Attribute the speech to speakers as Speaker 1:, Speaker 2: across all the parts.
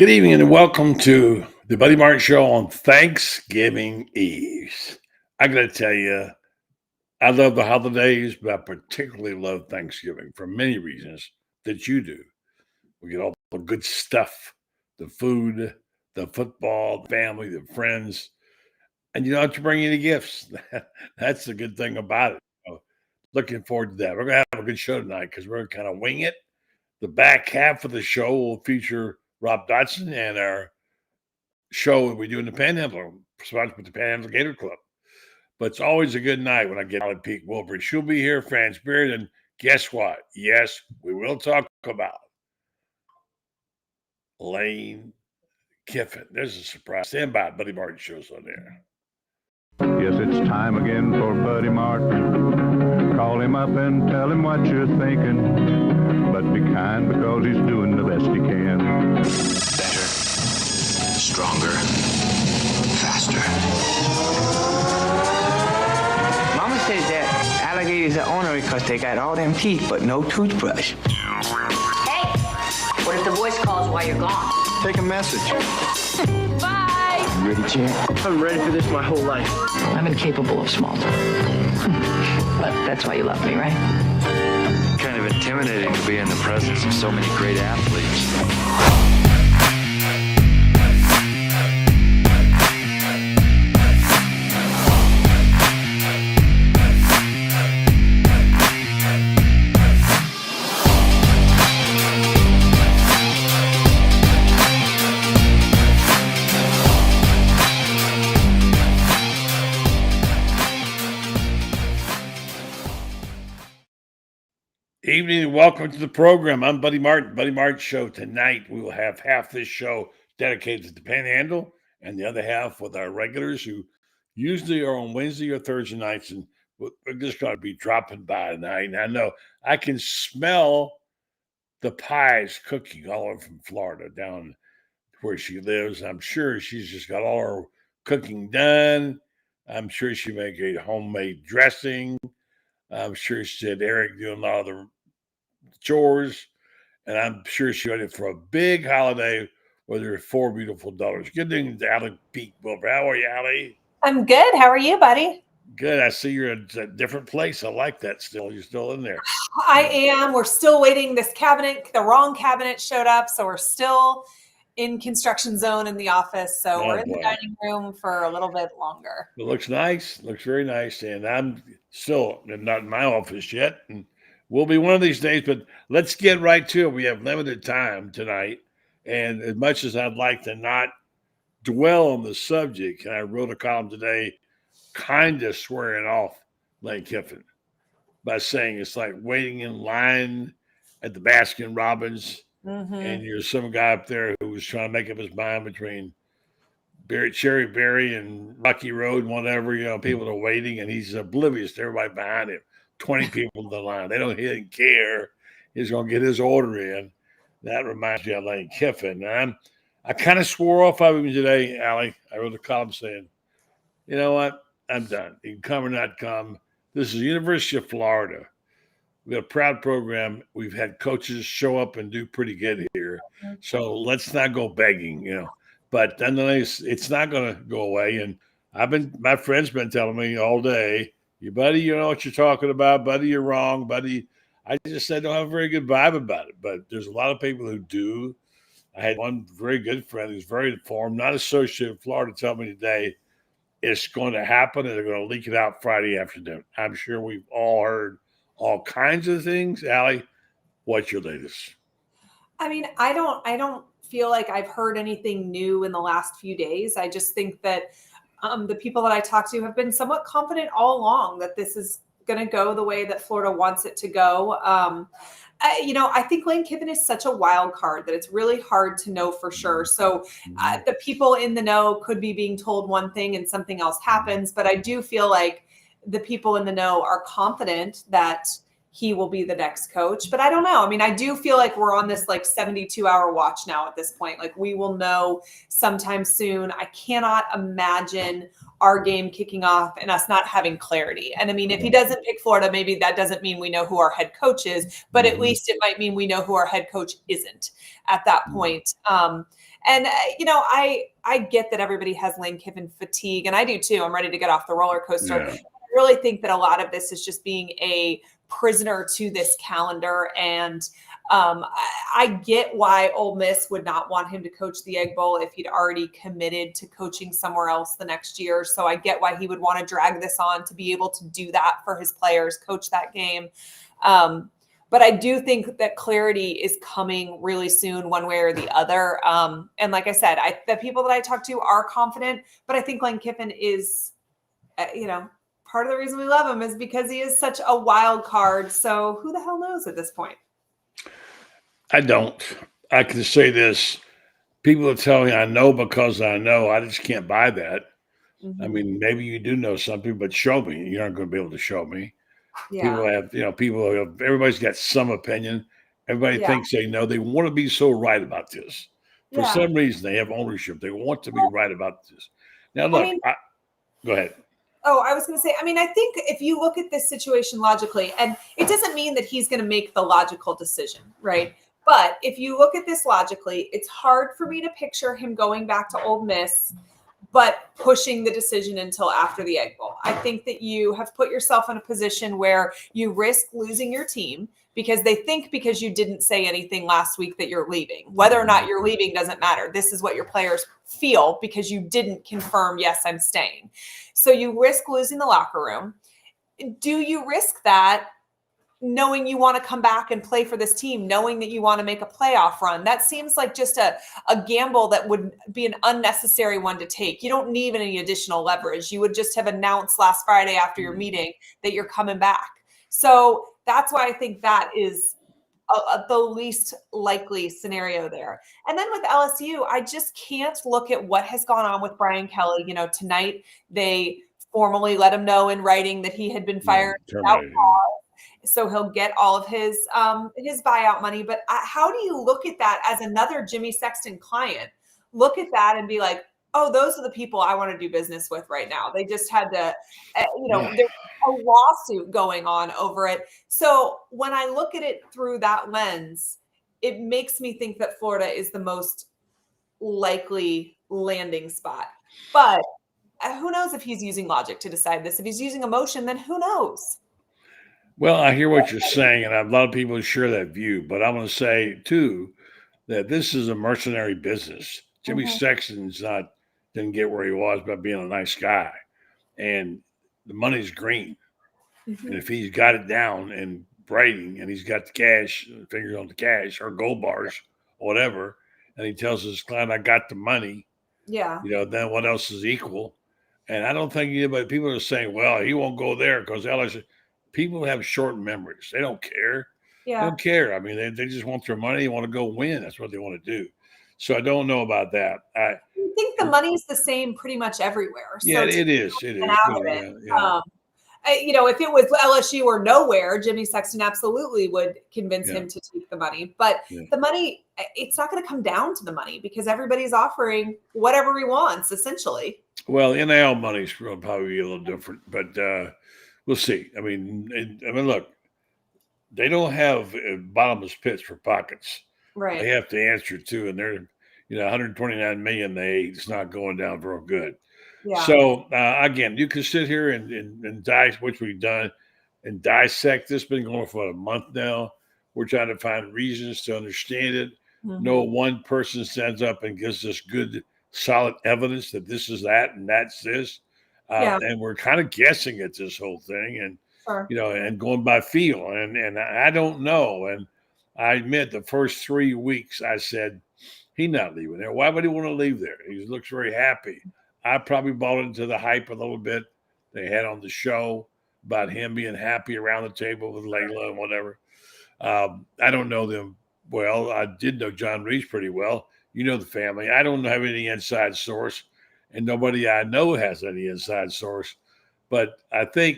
Speaker 1: Good evening and welcome to the Buddy Martin Show on Thanksgiving Eve. I got to tell you, I love the holidays, but I particularly love Thanksgiving for many reasons that you do. We get all the good stuff, the food, the football, the family, the friends, and you don't have to bring any gifts. That's the good thing about it. So, looking forward to that. We're going to have a good show tonight because we're going to kind of wing it. The back half of the show will feature Rob Dotson and our show that we do in the Panhandle, sponsored with the Panhandle Gator Club. But it's always a good night when I get Ali Peek-Wilbur. She'll be here, Franz Beard, and guess what? Yes, we will talk about Lane Kiffin. There's a surprise. Stand by. Buddy Martin Show's on there.
Speaker 2: Yes, it's time again for Buddy Martin. Call him up and tell him what you're thinking. But be kind because he's doing the best he can.
Speaker 3: Better, stronger, faster.
Speaker 4: Mama says that alligators are ornery because they got all them teeth but no toothbrush.
Speaker 5: Hey, what if the voice calls while you're gone?
Speaker 6: Take a message.
Speaker 5: Bye.
Speaker 6: You ready, champ?
Speaker 4: I'm ready for this my whole life.
Speaker 7: I'm incapable of small talk. But that's why you love me, right?
Speaker 8: Kind of intimidating to be in the presence of so many great athletes.
Speaker 1: Evening and welcome to the program. I'm Buddy Martin. Buddy Martin Show. Tonight we will have half this show dedicated to the Panhandle and the other half with our regulars who usually are on Wednesday or Thursday nights. And we're just going to be dropping by tonight. And I know I can smell the pies cooking all over from Florida down where she lives. I'm sure she's just got all her cooking done. I'm sure she make a homemade dressing. I'm sure she had Eric doing a lot of the chores, and I'm sure she's ready for a big holiday with her four beautiful daughters. Good evening to Ali Peek-Wilbur. How are you, Ali?
Speaker 9: I'm good. How are you, buddy?
Speaker 1: Good. I see you're in a different place. I like that still. You're still in there.
Speaker 9: I am. We're still waiting. This cabinet, the wrong cabinet showed up, so we're still in construction zone in the office. So we're in the dining room for a little bit longer.
Speaker 1: It looks nice. It looks very nice. And I'm still not in my office yet. And we'll be one of these days, but let's get right to it. We have limited time tonight. And as much as I'd like to not dwell on the subject, and I wrote a column today kind of swearing off Lane Kiffin by saying it's like waiting in line at the Baskin Robbins.
Speaker 9: Mm-hmm.
Speaker 1: And you're some guy up there who was trying to make up his mind between Cherry Berry and Rocky Road, whatever, people are waiting, and he's oblivious to everybody behind him. 20 people in the line. He didn't care. He's going to get his order in. That reminds me of Lane Kiffin. And I kind of swore off of him today, Ali. I wrote a column saying, you know what? I'm done. You can come or not come. This is the University of Florida. We have a proud program. We've had coaches show up and do pretty good here. So let's not go begging, But nonetheless, it's not going to go away. And my friend's been telling me all day, buddy, you know what you're talking about. Buddy, you're wrong. Buddy, I just said don't have a very good vibe about it. But there's a lot of people who do. I had one very good friend who's very informed, not associated with Florida, tell me today it's going to happen and they're going to leak it out Friday afternoon. I'm sure we've all heard all kinds of things. Ali, what's your latest?
Speaker 9: I mean, I don't feel like I've heard anything new in the last few days. I just think that the people that I talk to have been somewhat confident all along that this is going to go the way that Florida wants it to go. I think Lane Kiffin is such a wild card that it's really hard to know for sure. So the people in the know could be being told one thing and something else happens. But I do feel like the people in the know are confident that he will be the next coach. But I don't know. I mean, I do feel like we're on this like 72-hour watch now at this point. Like we will know sometime soon. I cannot imagine our game kicking off and us not having clarity. And I mean, if he doesn't pick Florida, maybe that doesn't mean we know who our head coach is, but at least it might mean we know who our head coach isn't at that point. And, I get that everybody has Lane Kiffin fatigue, and I do too. I'm ready to get off the roller coaster. Yeah. I really think that a lot of this is just being a prisoner to this calendar. And I get why Ole Miss would not want him to coach the Egg Bowl if he'd already committed to coaching somewhere else the next year. So I get why he would want to drag this on to be able to do that for his players, coach that game. But I do think that clarity is coming really soon, one way or the other. And like I said, the people that I talk to are confident, but I think Lane Kiffin is, part of the reason we love him is because he is such a wild card. So who the hell knows at this point?
Speaker 1: I don't. I can say this. People are telling me I know because I know. I just can't buy that. I mean, maybe you do know something, but show me. You're not going to be able to show me. Yeah. Everybody's got some opinion. Everybody thinks they know. They want to be so right about this. For some reason, they have ownership. They want to be right about this. Now, look, go ahead.
Speaker 9: Oh, I was going to say, I think if you look at this situation logically, and it doesn't mean that he's going to make the logical decision, right? But if you look at this logically, it's hard for me to picture him going back to Ole Miss, but pushing the decision until after the Egg Bowl. I think that you have put yourself in a position where you risk losing your team because they think because you didn't say anything last week that you're leaving. Whether or not you're leaving doesn't matter. This is what your players feel because you didn't confirm, yes, I'm staying. So you risk losing the locker room. Do you risk that knowing you want to come back and play for this team, knowing that you want to make a playoff run? That seems like just a gamble that would be an unnecessary one to take. You don't need any additional leverage. You would just have announced last Friday after your meeting that you're coming back. So that's why I think that is the least likely scenario there. And then with LSU, I just can't look at what has gone on with Brian Kelly. Tonight they formally let him know in writing that he had been fired without cause. So he'll get all of his buyout money. But how do you look at that as another Jimmy Sexton client? Look at that and be like, oh, those are the people I want to do business with right now. They just had to, there's a lawsuit going on over it. So when I look at it through that lens, it makes me think that Florida is the most likely landing spot. But who knows if he's using logic to decide this? If he's using emotion, then who knows?
Speaker 1: Well, I hear what you're saying, and a lot of people share that view. But I'm going to say, too, that this is a mercenary business. Jimmy Sexton's didn't get where he was by being a nice guy. And the money's green. And if he's got it down and writing and he's got the cash, fingers on the cash or gold bars, or whatever, and he tells his client, I got the money, then what else is equal? And I don't think anybody, people are saying, well, he won't go there because LSU. People have short memories. They don't care. Yeah. They don't care. I mean, they just want their money. They want to go win. That's what they want to do. So I don't know about that. I
Speaker 9: think the money's the same pretty much everywhere. So
Speaker 1: yeah, it is. It is.
Speaker 9: If it was LSU or nowhere, Jimmy Sexton absolutely would convince him to take the money. But the money, it's not going to come down to the money because everybody's offering whatever he wants, essentially.
Speaker 1: Well, NIL money's probably be a little different, but we'll see. I mean, look, they don't have bottomless pits for pockets.
Speaker 9: Right.
Speaker 1: They have to answer to, and they're, 129 million. It's not going down real good. Yeah. So again, you can sit here and dissect, which we've done, and dissect this. Been going for a month now. We're trying to find reasons to understand it. No one person stands up and gives us good, solid evidence that this is that and that's this. And we're kind of guessing at this whole thing, and and going by feel. And I don't know. And I admit the first 3 weeks I said he's not leaving there. Why would he want to leave there? He looks very happy. I probably bought into the hype a little bit they had on the show about him being happy around the table with Layla and whatever. I don't know them well. I did know John Reese pretty well. You know the family. I don't have any inside source, and nobody I know has any inside source. But I think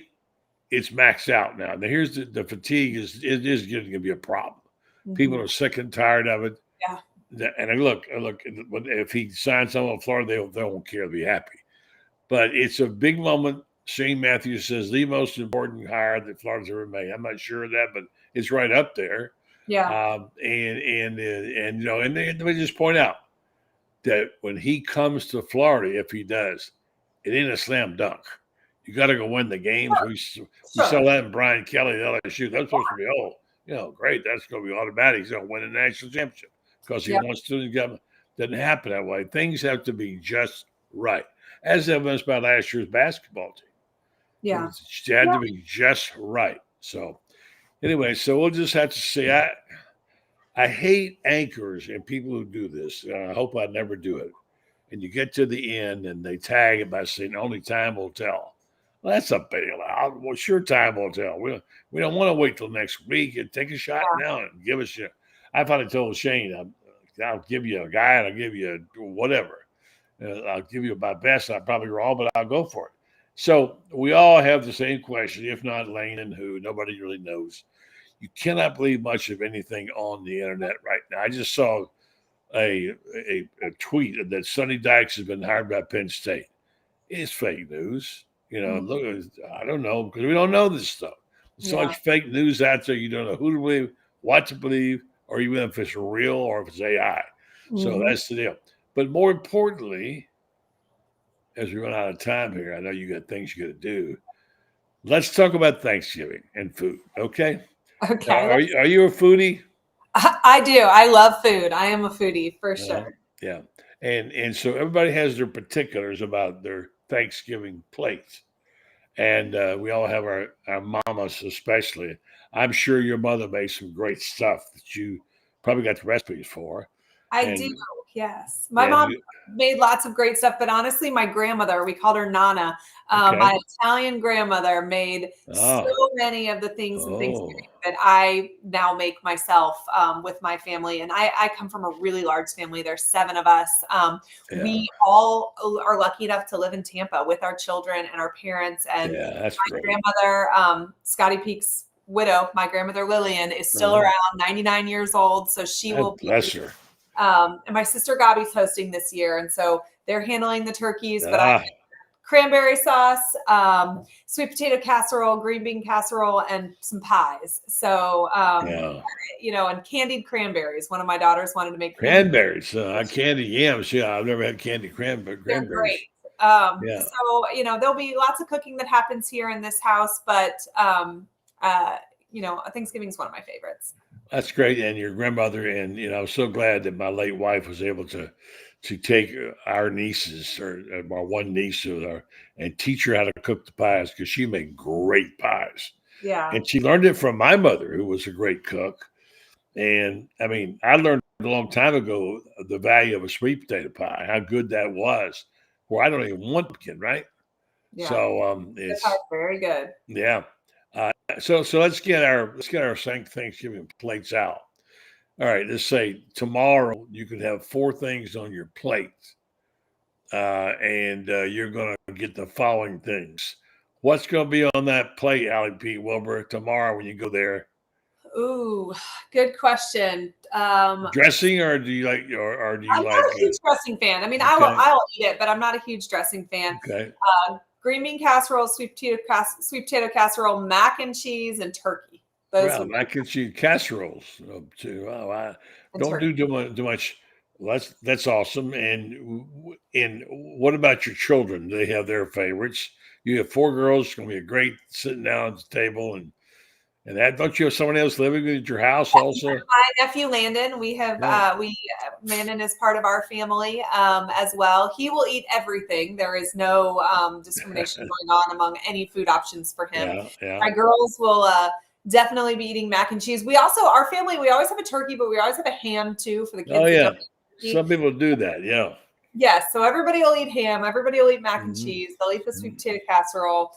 Speaker 1: it's maxed out now. Now here's the fatigue is going to be a problem.
Speaker 9: Mhm.
Speaker 1: People are sick and tired of it.
Speaker 9: Yeah.
Speaker 1: And look, if he signs someone in Florida, they won't care. They'll be happy. But it's a big moment. Shane Matthews says the most important hire that Florida's ever made. I'm not sure of that, but it's right up there.
Speaker 9: Yeah.
Speaker 1: And let me just point out that when he comes to Florida, if he does, it ain't a slam dunk. You got to go win the games.
Speaker 9: Sure.
Speaker 1: We saw that in Brian Kelly, the LSU. That's supposed to be, great. That's going to be automatic. He's going to win a national championship because he wants to. Doesn't happen that way. Things have to be just right, as evidenced by last year's basketball team.
Speaker 9: Yeah.
Speaker 1: It had to be just right. So anyway, so we'll just have to see. I hate anchors and people who do this. I hope I never do it. And you get to the end and they tag it by saying only time will tell. Well, that's a bailout. Well, sure, time will tell. We don't want to wait till next week and take a shot now and give us I finally told Shane, I'll give you a guy and I'll give you whatever. I'll give you my best. I'm probably wrong, but I'll go for it. So we all have the same question, if not Lane and who, nobody really knows. You cannot believe much of anything on the internet right now. I just saw a tweet that Sonny Dykes has been hired by Penn State. It's fake news. Look, I don't know, because we don't know this stuff. There's so much fake news out there. You don't know who to believe, what to believe, or even if it's real or if it's AI. So that's the deal. But more importantly, as we run out of time here, I know you got things you got to do. Let's talk about Thanksgiving and food, okay?
Speaker 9: Okay.
Speaker 1: Are you a foodie?
Speaker 9: I do. I love food. I am a foodie for sure.
Speaker 1: Yeah. And so everybody has their particulars about their Thanksgiving plates. And we all have our mamas especially. I'm sure your mother made some great stuff that you probably got the recipes for.
Speaker 9: I do. Yes. My mom made lots of great stuff, but honestly, my grandmother, we called her Nana. My Italian grandmother made so many of the things in Thanksgiving that I now make myself with my family. And I come from a really large family. There's 7 of us. We all are lucky enough to live in Tampa with our children and our parents. And
Speaker 1: that's
Speaker 9: my
Speaker 1: great.
Speaker 9: grandmother, Scotty Peek's widow, my grandmother Lillian, is still around, 99 years old. So she will be.
Speaker 1: Bless her.
Speaker 9: And my sister Gabby's hosting this year, and so they're handling the turkeys. But I cranberry sauce, sweet potato casserole, green bean casserole, and some pies. So, and candied cranberries. One of my daughters wanted to make
Speaker 1: cranberries. Candied yams. Yeah, I've never had candied cranberries.
Speaker 9: They're great. So, there'll be lots of cooking that happens here in this house, but Thanksgiving is one of my favorites.
Speaker 1: That's great. And your grandmother, and I'm so glad that my late wife was able to take our nieces or our one niece and teach her how to cook the pies, because she made great pies.
Speaker 9: Yeah.
Speaker 1: And she learned it from my mother, who was a great cook. And I mean, I learned a long time ago the value of a sweet potato pie, how good that was. Well, I don't even want pumpkin, right?
Speaker 9: Yeah.
Speaker 1: So it's
Speaker 9: very good.
Speaker 1: Yeah. So let's get our Thanksgiving plates out. All right, let's say tomorrow you could have 4 things on your plate, and you're going to get the following things. What's going to be on that plate, Ali Peek-Wilbur, tomorrow when you go there?
Speaker 9: Ooh, good question.
Speaker 1: Dressing, or do you like, or do you
Speaker 9: I'm
Speaker 1: like?
Speaker 9: not a huge dressing fan. I mean, I'll eat it, but I'm not a huge dressing fan.
Speaker 1: Okay.
Speaker 9: Green bean casserole, sweet potato casserole, mac and cheese, and turkey.
Speaker 1: Mac and cheese casseroles too. Oh, I don't do too much. Well, that's awesome. And what about your children? Do they have their favorites? You have 4 girls. It's going to be a great sitting down at the table and that. Don't you have someone else living at your house also?
Speaker 9: My nephew Landon. We have Landon is part of our family as well. He will eat everything. There is no discrimination going on among any food options for him. My girls will definitely be eating mac and cheese. Our family, we always have a turkey, but we always have a ham too for the kids.
Speaker 1: Oh yeah, some people do that. Yeah.
Speaker 9: Yes, so everybody will eat ham. Everybody will eat mac and cheese. They'll eat the sweet potato casserole.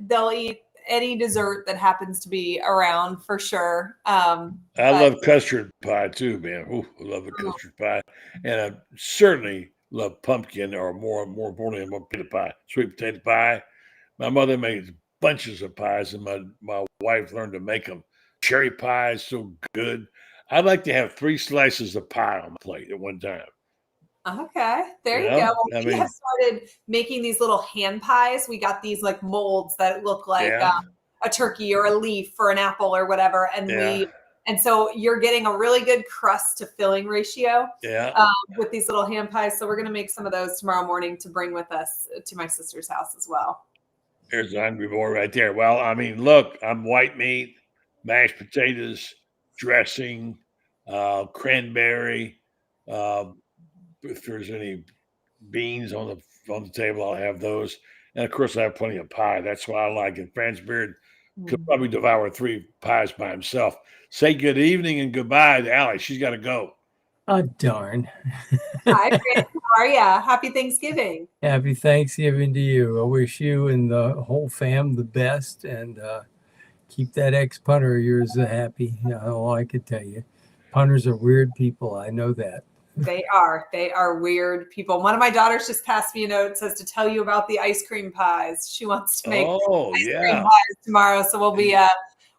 Speaker 9: They'll eat any dessert that happens to be around for sure. I
Speaker 1: love custard pie too, man. Ooh, I love a custard pie, and I certainly love pumpkin, or more importantly, potato pie, sweet potato pie. My mother makes bunches of pies, and my wife learned to make them. Cherry pie is so good. I'd like to have 3 slices of pie on the plate at one time.
Speaker 9: Okay, there you go. Well, we have started making these little hand pies. We got these like molds that look like a turkey or a leaf or an apple or whatever, and so you're getting a really good crust to filling ratio with these little hand pies. So we're going to make some of those tomorrow morning to bring with us to my sister's house as well.
Speaker 1: There's a hungry boy right there. Well, I mean, look, I'm white meat, mashed potatoes, dressing, cranberry. If there's any beans on the table, I'll have those. And of course, I have plenty of pie. That's why I like it. Franz Beard could probably devour 3 pies by himself. Say good evening and goodbye to Ali. She's got to go.
Speaker 10: Oh, darn.
Speaker 9: Hi, Franz. How are ya? Happy Thanksgiving.
Speaker 10: Happy Thanksgiving to you. I wish you and the whole fam the best, and keep that ex-punter of yours happy. All I could tell you. Punters are weird people. I know that.
Speaker 9: They are weird people. One of my daughters just passed me a note. It says to tell you about the ice cream pies. She wants to make ice cream pies tomorrow. So we'll be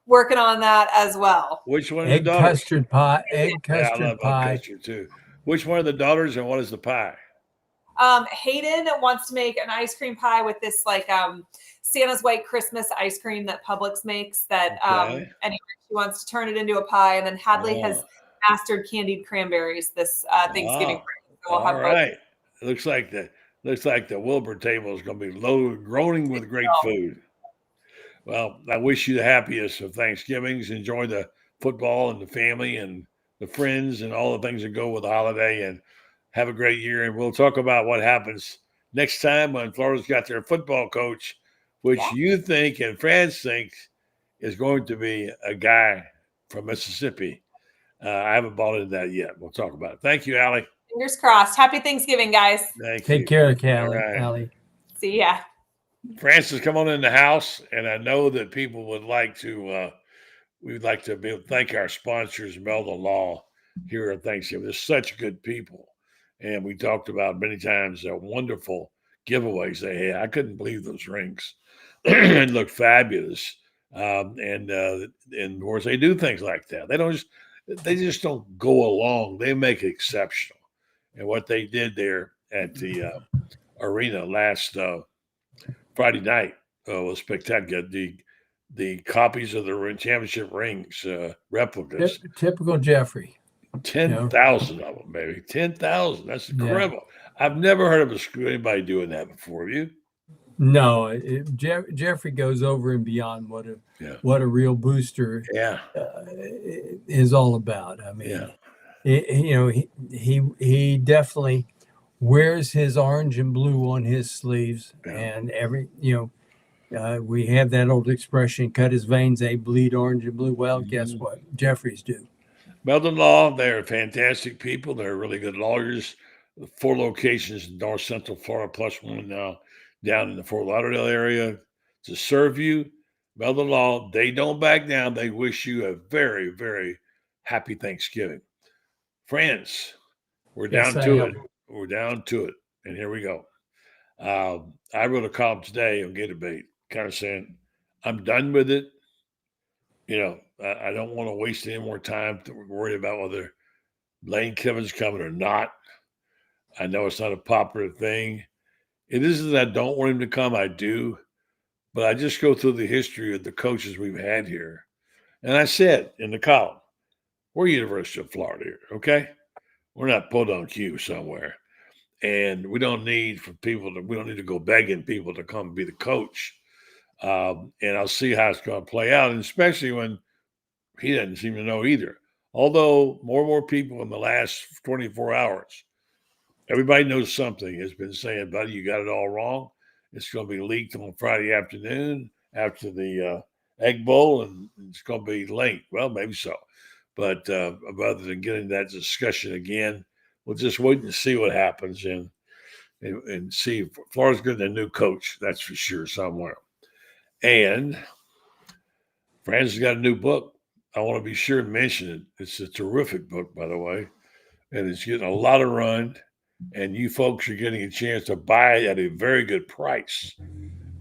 Speaker 9: working on that as well.
Speaker 1: Which one of the daughters?
Speaker 10: Custard pie. Egg custard
Speaker 1: I love
Speaker 10: pie.
Speaker 1: Custard too. Which one of the daughters and what is the pie?
Speaker 9: Hayden wants to make an ice cream pie with this like Santa's White Christmas ice cream that Publix makes that anyway, she wants to turn it into a pie. And then Hadley has mastered candied cranberries this Thanksgiving. So we'll have both.
Speaker 1: It looks like the Wilbur table is going to be loaded, groaning with great food. Well, I wish you the happiest of Thanksgivings. Enjoy the football and the family and the friends and all the things that go with the holiday, and have a great year. And we'll talk about what happens next time when Florida's got their football coach, which you think and Franz thinks is going to be a guy from Mississippi. I haven't bought into that yet. We'll talk about it. Thank you, Ali.
Speaker 9: Fingers crossed. Happy Thanksgiving, guys.
Speaker 10: Take care of Ali.
Speaker 9: See ya.
Speaker 1: Francis, come on in the house, and I know that people would like to. We'd like to thank our sponsors, Melda Law, here at Thanksgiving. They're such good people, and we talked about many times the wonderful giveaways they had. I couldn't believe those rings; it looked fabulous. And of course, they do things like that. They just don't go along. They make it exceptional. And what they did there at the arena last Friday night was spectacular. The copies of the championship rings, replicas.
Speaker 10: Typical Jeffrey.
Speaker 1: 10,000 of them, baby. 10,000. That's incredible. Yeah. I've never heard of anybody doing that before. Have you?
Speaker 10: No, Jeffrey goes over and beyond what a real booster is all about. I mean, he definitely wears his orange and blue on his sleeves, and we have that old expression: "Cut his veins, they bleed orange and blue." Well, guess what? Jeffries do.
Speaker 1: Melden Law, they're fantastic people. They're really good lawyers. 4 locations in North Central Florida, plus 1 now down in the Fort Lauderdale area to serve you. Melden Law, they don't back down. They wish you a very, very happy Thanksgiving. Friends, we're down to it. We're down to it. And here we go. I wrote a column today on Gator Bait, kind of saying, I'm done with it. I don't want to waste any more time to worry about whether Lane Kiffin's coming or not. I know it's not a popular thing. It isn't that I don't want him to come. I do. But I just go through the history of the coaches we've had here. And I said in the column, we're University of Florida here, okay? We're not Podunk Q somewhere. And we don't need to go begging people to come be the coach. And I'll see how it's going to play out, and especially when he doesn't seem to know either. Although more and more people in the last 24 hours, everybody knows something, has been saying, buddy, you got it all wrong. It's going to be leaked on Friday afternoon after the Egg Bowl, and it's going to be late. Well, maybe so. But rather than getting that discussion again, we'll just wait and see what happens and see if Florida's getting a new coach. That's for sure somewhere. And Franz has got a new book. I want to be sure to mention it. It's a terrific book, by the way. And it's getting a lot of run. And you folks are getting a chance to buy it at a very good price.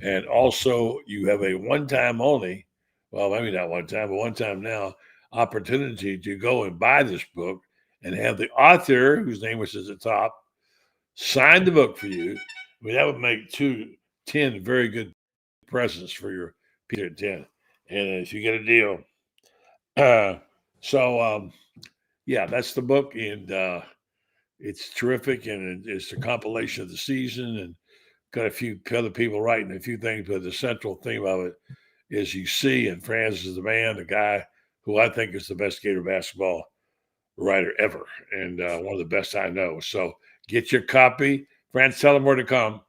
Speaker 1: And also, you have a one-time only, well, maybe not one time, but one time now, opportunity to go and buy this book and have the author, whose name was at the top, sign the book for you. I mean, that would make 10 very good presents for your Peter 10. And if you get a deal. Yeah, that's the book. And it's terrific. And it's a compilation of the season and got a few other people writing a few things. But the central theme of it is you see, and Franz is the man, the guy who I think is the best Gator basketball writer ever. And one of the best I know. So get your copy. Franz, tell them where to come.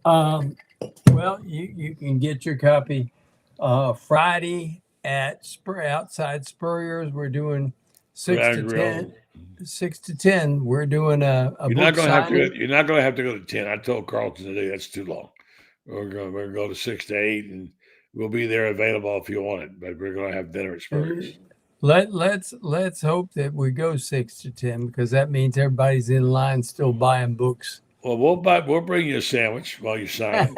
Speaker 10: Well, you can get your copy Friday at outside Spurrier's. We're doing 6 to 10. We're doing a
Speaker 1: you're
Speaker 10: book signing.
Speaker 1: You're not going to have to go to 10. I told Carlton today that's too long. We're going to go to 6 to 8, and we'll be there available if you want it. But we're going to have dinner at Spurrier's.
Speaker 10: Let's hope that we go 6 to 10 because that means everybody's in line still buying books.
Speaker 1: Well, we'll bring you a sandwich while you sign.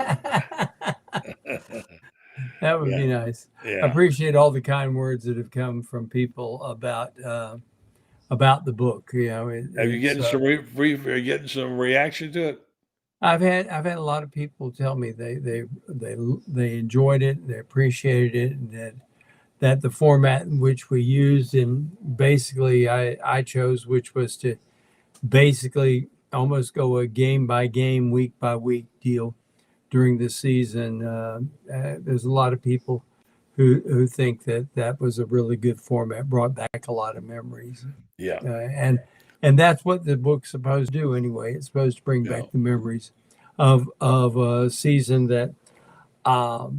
Speaker 10: That would be nice.
Speaker 1: Yeah.
Speaker 10: I appreciate all the kind words that have come from people about the book. You know,
Speaker 1: are you getting some reaction to it?
Speaker 10: I've had a lot of people tell me they enjoyed it, they appreciated it, and that the format in which we used, and basically I chose, which was to basically almost go a game by game, week by week deal during the season. There's a lot of people who think that was a really good format, brought back a lot of memories.
Speaker 1: Yeah.
Speaker 10: And that's what the book's supposed to do anyway. It's supposed to bring back the memories of a season that a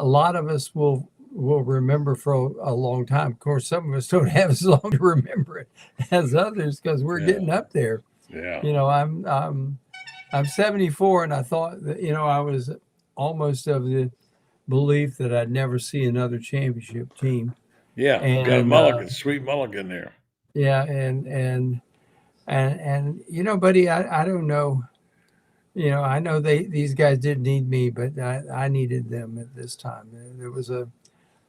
Speaker 10: lot of us will remember for a long time. Of course, some of us don't have as long to remember it as others because we're getting up there.
Speaker 1: Yeah.
Speaker 10: You know, I'm 74, and I thought that, I was almost of the belief that I'd never see another championship team.
Speaker 1: Yeah,
Speaker 10: and,
Speaker 1: got a mulligan, sweet mulligan there.
Speaker 10: Yeah, and buddy, I don't know. I know these guys didn't need me, but I needed them at this time.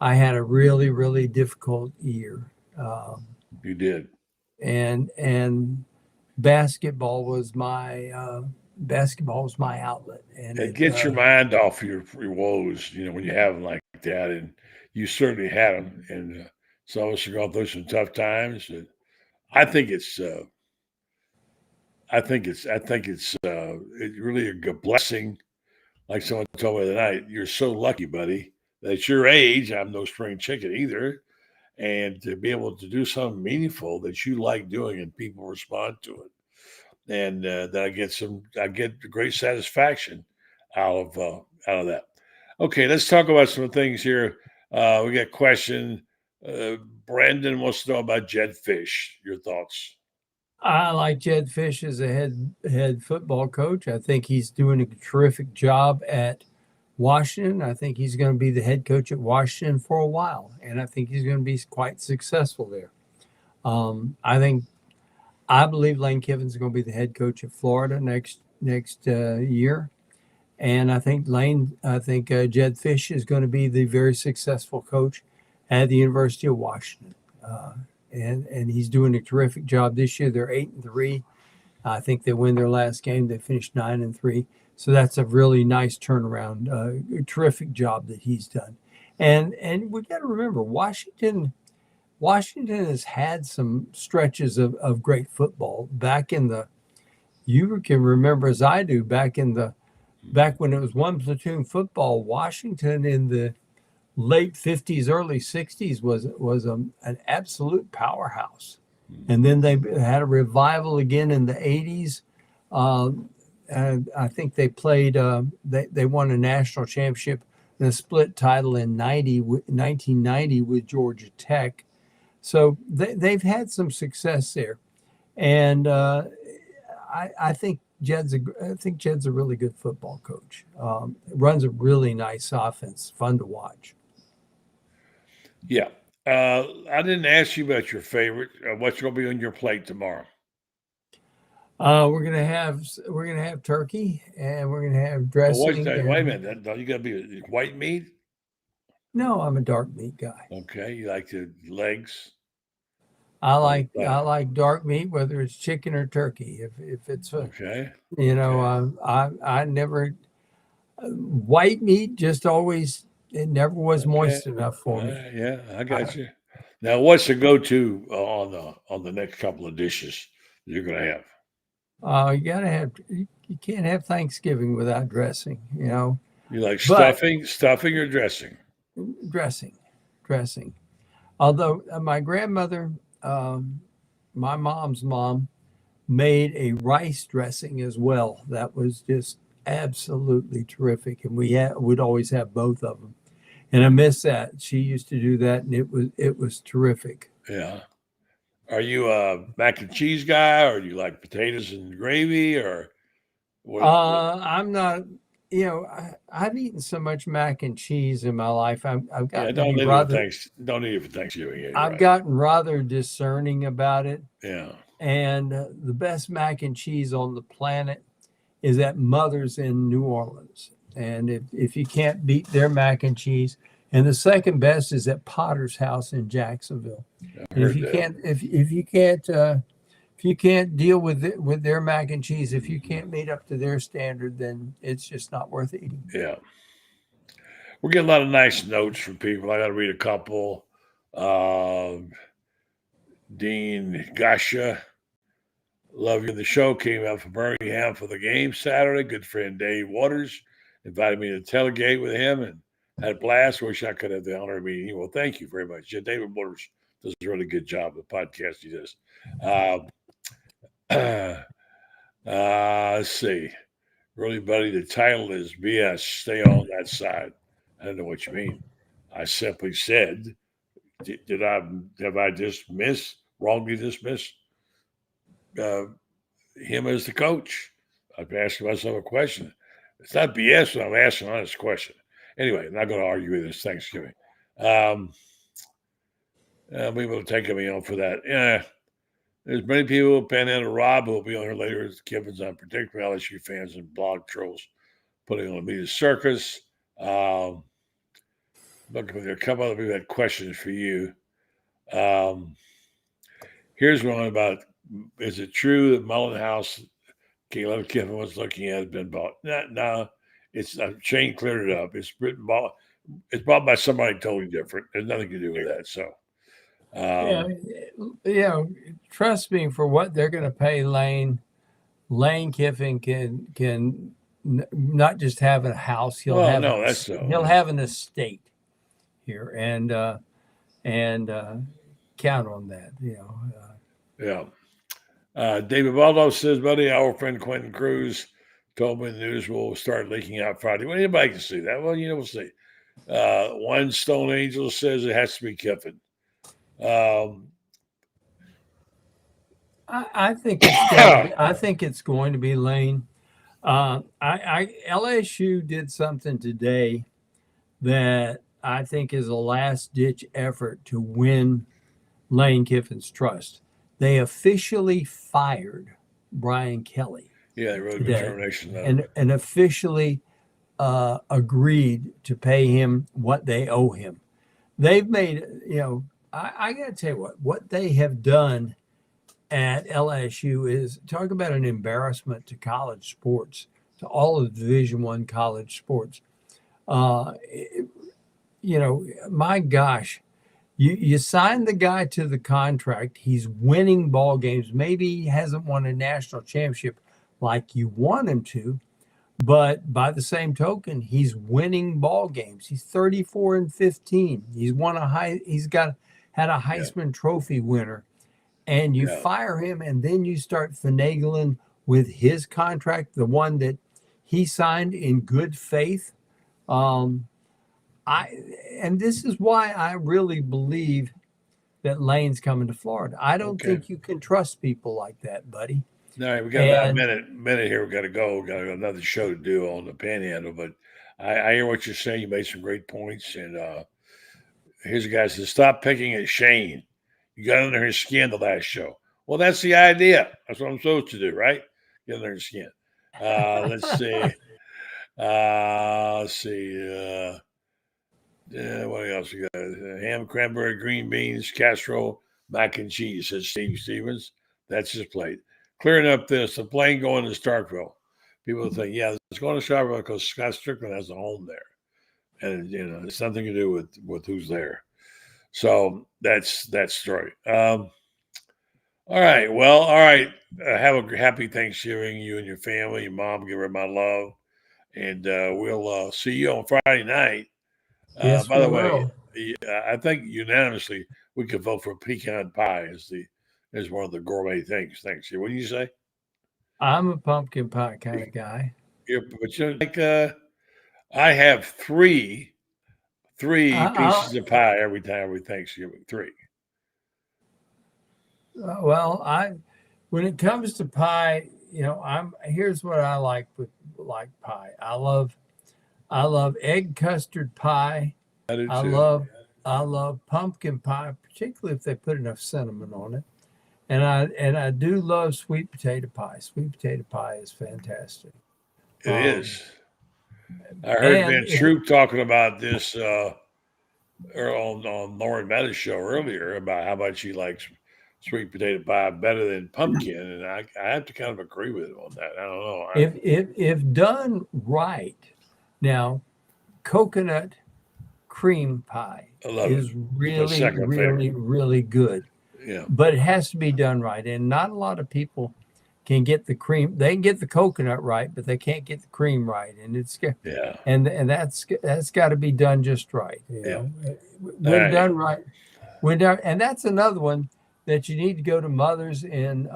Speaker 10: I had a really, really difficult year.
Speaker 1: You did.
Speaker 10: And basketball was my outlet, and
Speaker 1: it gets your mind off your woes. When you have them like that, and you certainly had them. And some of us are going through some tough times. And I think it's really a good blessing. Like someone told me tonight, you're so lucky, buddy, that at your age, I'm no spring chicken either, and to be able to do something meaningful that you like doing and people respond to it. And that I get great satisfaction out of that. Okay, let's talk about some things here. We got a question. Brandon wants to know about Jed Fish. Your thoughts?
Speaker 10: I like Jed Fish as a head football coach. I think he's doing a terrific job at Washington. I think he's going to be the head coach at Washington for a while, and I think he's going to be quite successful there. I believe Lane Kiffin's going to be the head coach at Florida next year, and I think Jed Fish is going to be the very successful coach at the University of Washington, and he's doing a terrific job this year. They're 8-3. I think they win their last game. They finished 9-3, so that's a really nice turnaround. A terrific job that he's done, and we got to remember Washington has had some stretches of great football back you can remember as I do back when it was one platoon football. Washington in the late 50s, early 60s was an absolute powerhouse. And then they had a revival again in the 80s. And I think they played, they won a national championship and a split title in 1990 with Georgia Tech. So they've had some success there, and I think Jed's a really good football coach. Runs a really nice offense, fun to watch.
Speaker 1: Yeah, I didn't ask you about your favorite. What's going to be on your plate tomorrow?
Speaker 10: We're gonna have turkey, and we're gonna have
Speaker 1: Well,
Speaker 10: dressing.
Speaker 1: wait a minute. Don't you got to be white meat?
Speaker 10: No, I'm a dark meat guy.
Speaker 1: Okay. You like the legs?
Speaker 10: I like dark meat, whether it's chicken or turkey. If it's
Speaker 1: Okay.
Speaker 10: I never white meat just always it never was moist enough for me.
Speaker 1: Yeah, I got you. Now, what's the go-to on the next couple of dishes you're going to have?
Speaker 10: You can't have Thanksgiving without dressing. You
Speaker 1: like stuffing or dressing?
Speaker 10: Dressing. Although my grandmother, my mom's mom, made a rice dressing as well. That was just absolutely terrific, and would always have both of them. And I miss that. She used to do that, and it was terrific.
Speaker 1: Yeah. Are you a mac and cheese guy, or do you like potatoes and gravy, or what?
Speaker 10: I'm not. I've eaten so much mac and cheese in my life. I've gotten
Speaker 1: don't need it for Thanksgiving. Yeah,
Speaker 10: I've gotten rather discerning about it.
Speaker 1: Yeah.
Speaker 10: And the best mac and cheese on the planet is at Mother's in New Orleans. And if you can't beat their mac and cheese, and the second best is at Potter's House in Jacksonville. And if you can't deal with their mac and cheese, if you can't meet up to their standard, then it's just not worth eating.
Speaker 1: Yeah. We're getting a lot of nice notes from people. I got to read a couple. Dean Gasha, love you. The show came out from Birmingham for the game Saturday. Good friend Dave Waters invited me to tailgate with him and had a blast. Wish I could have the honor of meeting you. Well, thank you very much. Yeah, David Waters does a really good job of the podcast he does. Let's see. Really, buddy, the title is BS. Stay on that side. I don't know what you mean. I simply said, have I wrongly dismissed him as the coach? I've asked myself a question. It's not BS when I'm asking an honest question. Anyway, I'm not going to argue with this Thanksgiving. Maybe we'll take me on for that. Yeah. There's many people, Panhandle Rob, who will be on here later. Kiffin's unpredictable. LSU fans and blog trolls putting on a media circus. Looking there, a couple other people had questions for you. Here's one about: is it true that Mullen House, Caleb Kiffin was looking at, has been bought? No, it's Shane cleared it up. It's bought by somebody totally different. There's nothing to do with that. So.
Speaker 10: Trust me, for what they're going to pay Lane Kiffin can not just have a house. He'll have an estate here, and count on that.
Speaker 1: David Baldo says, buddy, our friend Quentin Cruz told me the news will start leaking out Friday. Well, anybody can see that. Well, we'll see. One Stone Angel says it has to be Kiffin.
Speaker 10: I think it's going to be Lane. LSU did something today that I think is a last ditch effort to win Lane Kiffin's trust. They officially fired Brian Kelly.
Speaker 1: Yeah, they wrote a termination
Speaker 10: and officially agreed to pay him what they owe him. They've made, I got to tell you what they have done at LSU is talk about an embarrassment to college sports, to all of Division I college sports. My gosh, you sign the guy to the contract. He's winning ball games. Maybe he hasn't won a national championship like you want him to, but by the same token, he's winning ball games. He's 34-15. He's had a Heisman Trophy winner, and you fire him, and then you start finagling with his contract, the one that he signed in good faith. And this is why I really believe that Lane's coming to Florida. I don't think you can trust people like that, buddy.
Speaker 1: All right, we got about a minute here. We got to go. We got another show to do on the Panhandle, but I hear what you're saying. You made some great points, and here's a guy that says, stop picking at Shane. You got under his skin the last show. Well, that's the idea. That's what I'm supposed to do, right? Get under your skin. Let's see. What else we got? Ham, cranberry, green beans, casserole, mac and cheese, says Steve Stevens. That's his plate. Clearing up the plane going to Starkville. People think, yeah, it's going to Starkville because Scott Strickland has a home there. And, it's nothing to do with who's there. So that's that story. All right. Well, all right. Have a happy Thanksgiving, you and your family. Your mom, give her my love. And we'll see you on Friday night.
Speaker 10: Yes,
Speaker 1: by the way,
Speaker 10: will.
Speaker 1: I think unanimously we could vote for pecan pie as one of the gourmet things. Thanks. What do you say?
Speaker 10: I'm a pumpkin pie kind of guy.
Speaker 1: Yeah, but I have three pieces of pie every Thanksgiving. 3.
Speaker 10: When it comes to pie, here's what I like with pie. I love egg custard pie.
Speaker 1: I do too.
Speaker 10: I love pumpkin pie, particularly if they put enough cinnamon on it. And I do love sweet potato pie. Sweet potato pie is fantastic.
Speaker 1: It is. I heard Ben Troupe talking about this on Lauren Meadows' show earlier about how much he likes sweet potato pie better than pumpkin, and I have to kind of agree with him on that. I don't know.
Speaker 10: If done right, now coconut cream pie is really good.
Speaker 1: Yeah,
Speaker 10: but it has to be done right, and not a lot of people can get the cream. They can get the coconut right, but they can't get the cream right, and and that's got to be done just right. When done right, and that's another one that you need to go to Mother's in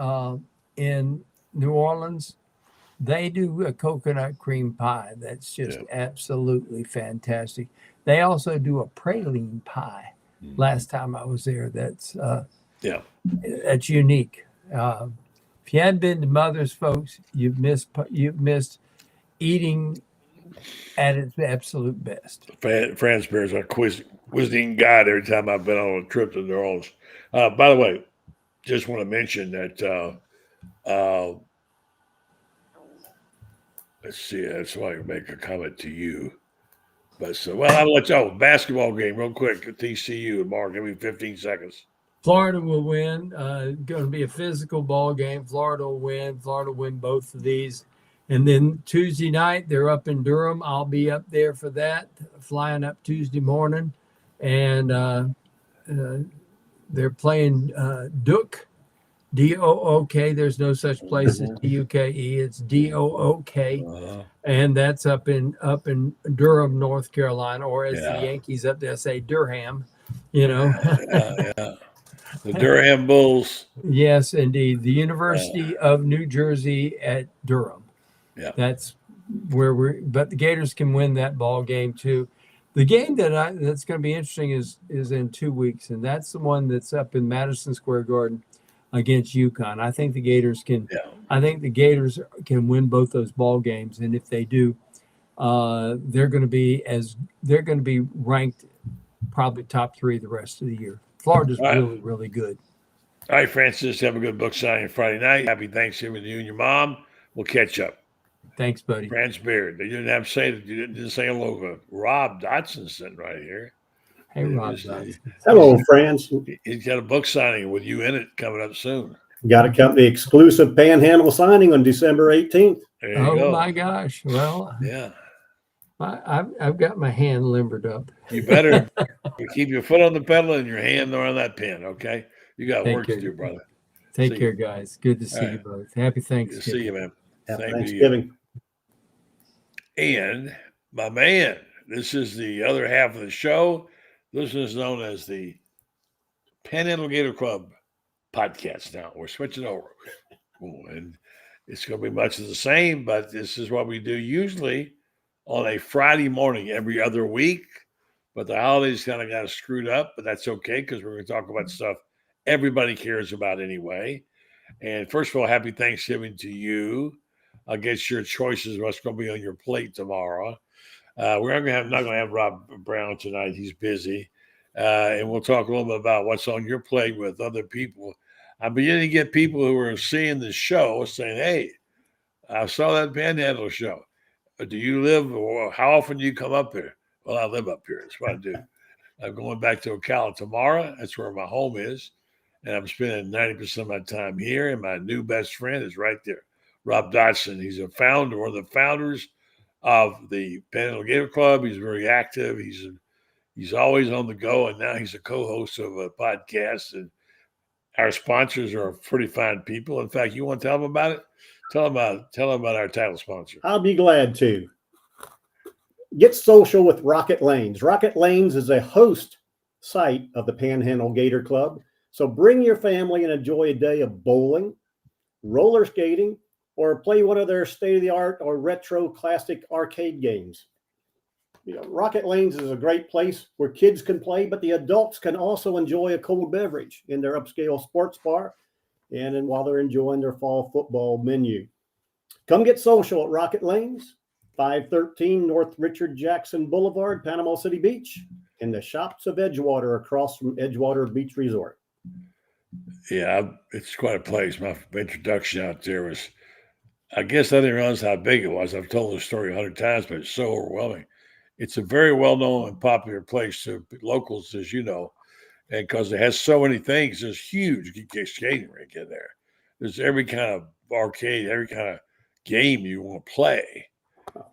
Speaker 10: New Orleans. They do a coconut cream pie that's just absolutely fantastic. They also do a praline pie. Last time I was there, that's unique. If you hadn't been to Mother's, folks, you've missed eating at its absolute best.
Speaker 1: Franz Beard is our cuisine guide every time I've been on a trip to New Orleans. By the way, just want to mention that. Let's see. That's why I can make a comment to you. But I'll let you basketball game real quick at TCU. Mark, give me 15 seconds.
Speaker 10: Florida will win. Going to be a physical ball game. Florida will win. Florida will win both of these. And then Tuesday night, they're up in Durham. I'll be up there for that, flying up Tuesday morning. And they're playing Duke, D-O-O-K. There's no such place as D-U-K-E. It's D-O-O-K. And that's up in Durham, North Carolina, or as the Yankees up there say, Durham,
Speaker 1: The Durham Bulls.
Speaker 10: Yes, indeed. The University of New Jersey at Durham.
Speaker 1: Yeah.
Speaker 10: That's where but the Gators can win that ball game too. The game that's going to be interesting is in 2 weeks, and that's the one that's up in Madison Square Garden against UConn. I think the Gators can. Yeah. I think the Gators can win both those ball games, and if they do, they're going to be ranked probably top 3 the rest of the year. Florida's really, really good.
Speaker 1: All right, Francis, have a good book signing Friday night. Happy Thanksgiving to you and your mom. We'll catch up.
Speaker 10: Thanks, buddy.
Speaker 1: Franz Beard. They didn't have to say that. You didn't say hello to Rob Dotson sitting right here.
Speaker 10: Hey, Rob Dotson.
Speaker 11: Hello, Franz.
Speaker 1: He's got a book signing with you in it coming up soon.
Speaker 11: Got a company exclusive Panhandle signing on December 18th.
Speaker 10: Oh, my gosh. Well,
Speaker 1: yeah.
Speaker 10: I've got my hand limbered up.
Speaker 1: You better keep your foot on the pedal and your hand on that pen, okay? You got work to do, brother.
Speaker 10: Take care, guys. Good to see you both. Happy Thanksgiving.
Speaker 1: Good to see you, man.
Speaker 11: Happy Thanksgiving.
Speaker 1: And my man, this is the other half of the show. This is known as the Panhandle Gator Club Podcast now. We're switching over. And it's going to be much of the same, but this is what we do usually on a Friday morning every other week. But the holidays kind of got screwed up, but that's okay because we're going to talk about stuff everybody cares about anyway. And first of all, happy Thanksgiving to you. I'll get your choices what's going to be on your plate tomorrow. We're not going to have Rob Brown tonight. He's busy. And we'll talk a little bit about what's on your plate with other people. I'm beginning to get people who are seeing the show saying, "Hey, I saw that Panhandle show. Do you live, or how often do you come up there?" Well, I live up here. That's what I do. I'm going back to Ocala tomorrow. That's where my home is. And I'm spending 90% of my time here. And my new best friend is right there, Rob Dotson. He's one of the founders of the Panhandle Gator Club. He's very active. He's always on the go. And now he's a co-host of a podcast. And our sponsors are pretty fine people. In fact, you want to tell them about it? Tell them about our title sponsor.
Speaker 11: I'll be glad to. Get social with Rocket Lanes. Rocket Lanes is a host site of the Panhandle Gator Club. So bring your family and enjoy a day of bowling, roller skating, or play one of their state-of-the-art or retro classic arcade games. Rocket Lanes is a great place where kids can play, but the adults can also enjoy a cold beverage in their upscale sports bar and while they're enjoying their fall football menu. Come get social at Rocket Lanes, 513 North Richard Jackson Boulevard, Panama City Beach, in the Shops of Edgewater across from Edgewater Beach Resort.
Speaker 1: Yeah, it's quite a place. My introduction out there was, I guess I didn't realize how big it was. I've told the story 100 times, but it's so overwhelming. It's a very well-known and popular place to locals, as you know, and because it has so many things. There's huge skating rink in there. There's every kind of arcade, every kind of game you want to play.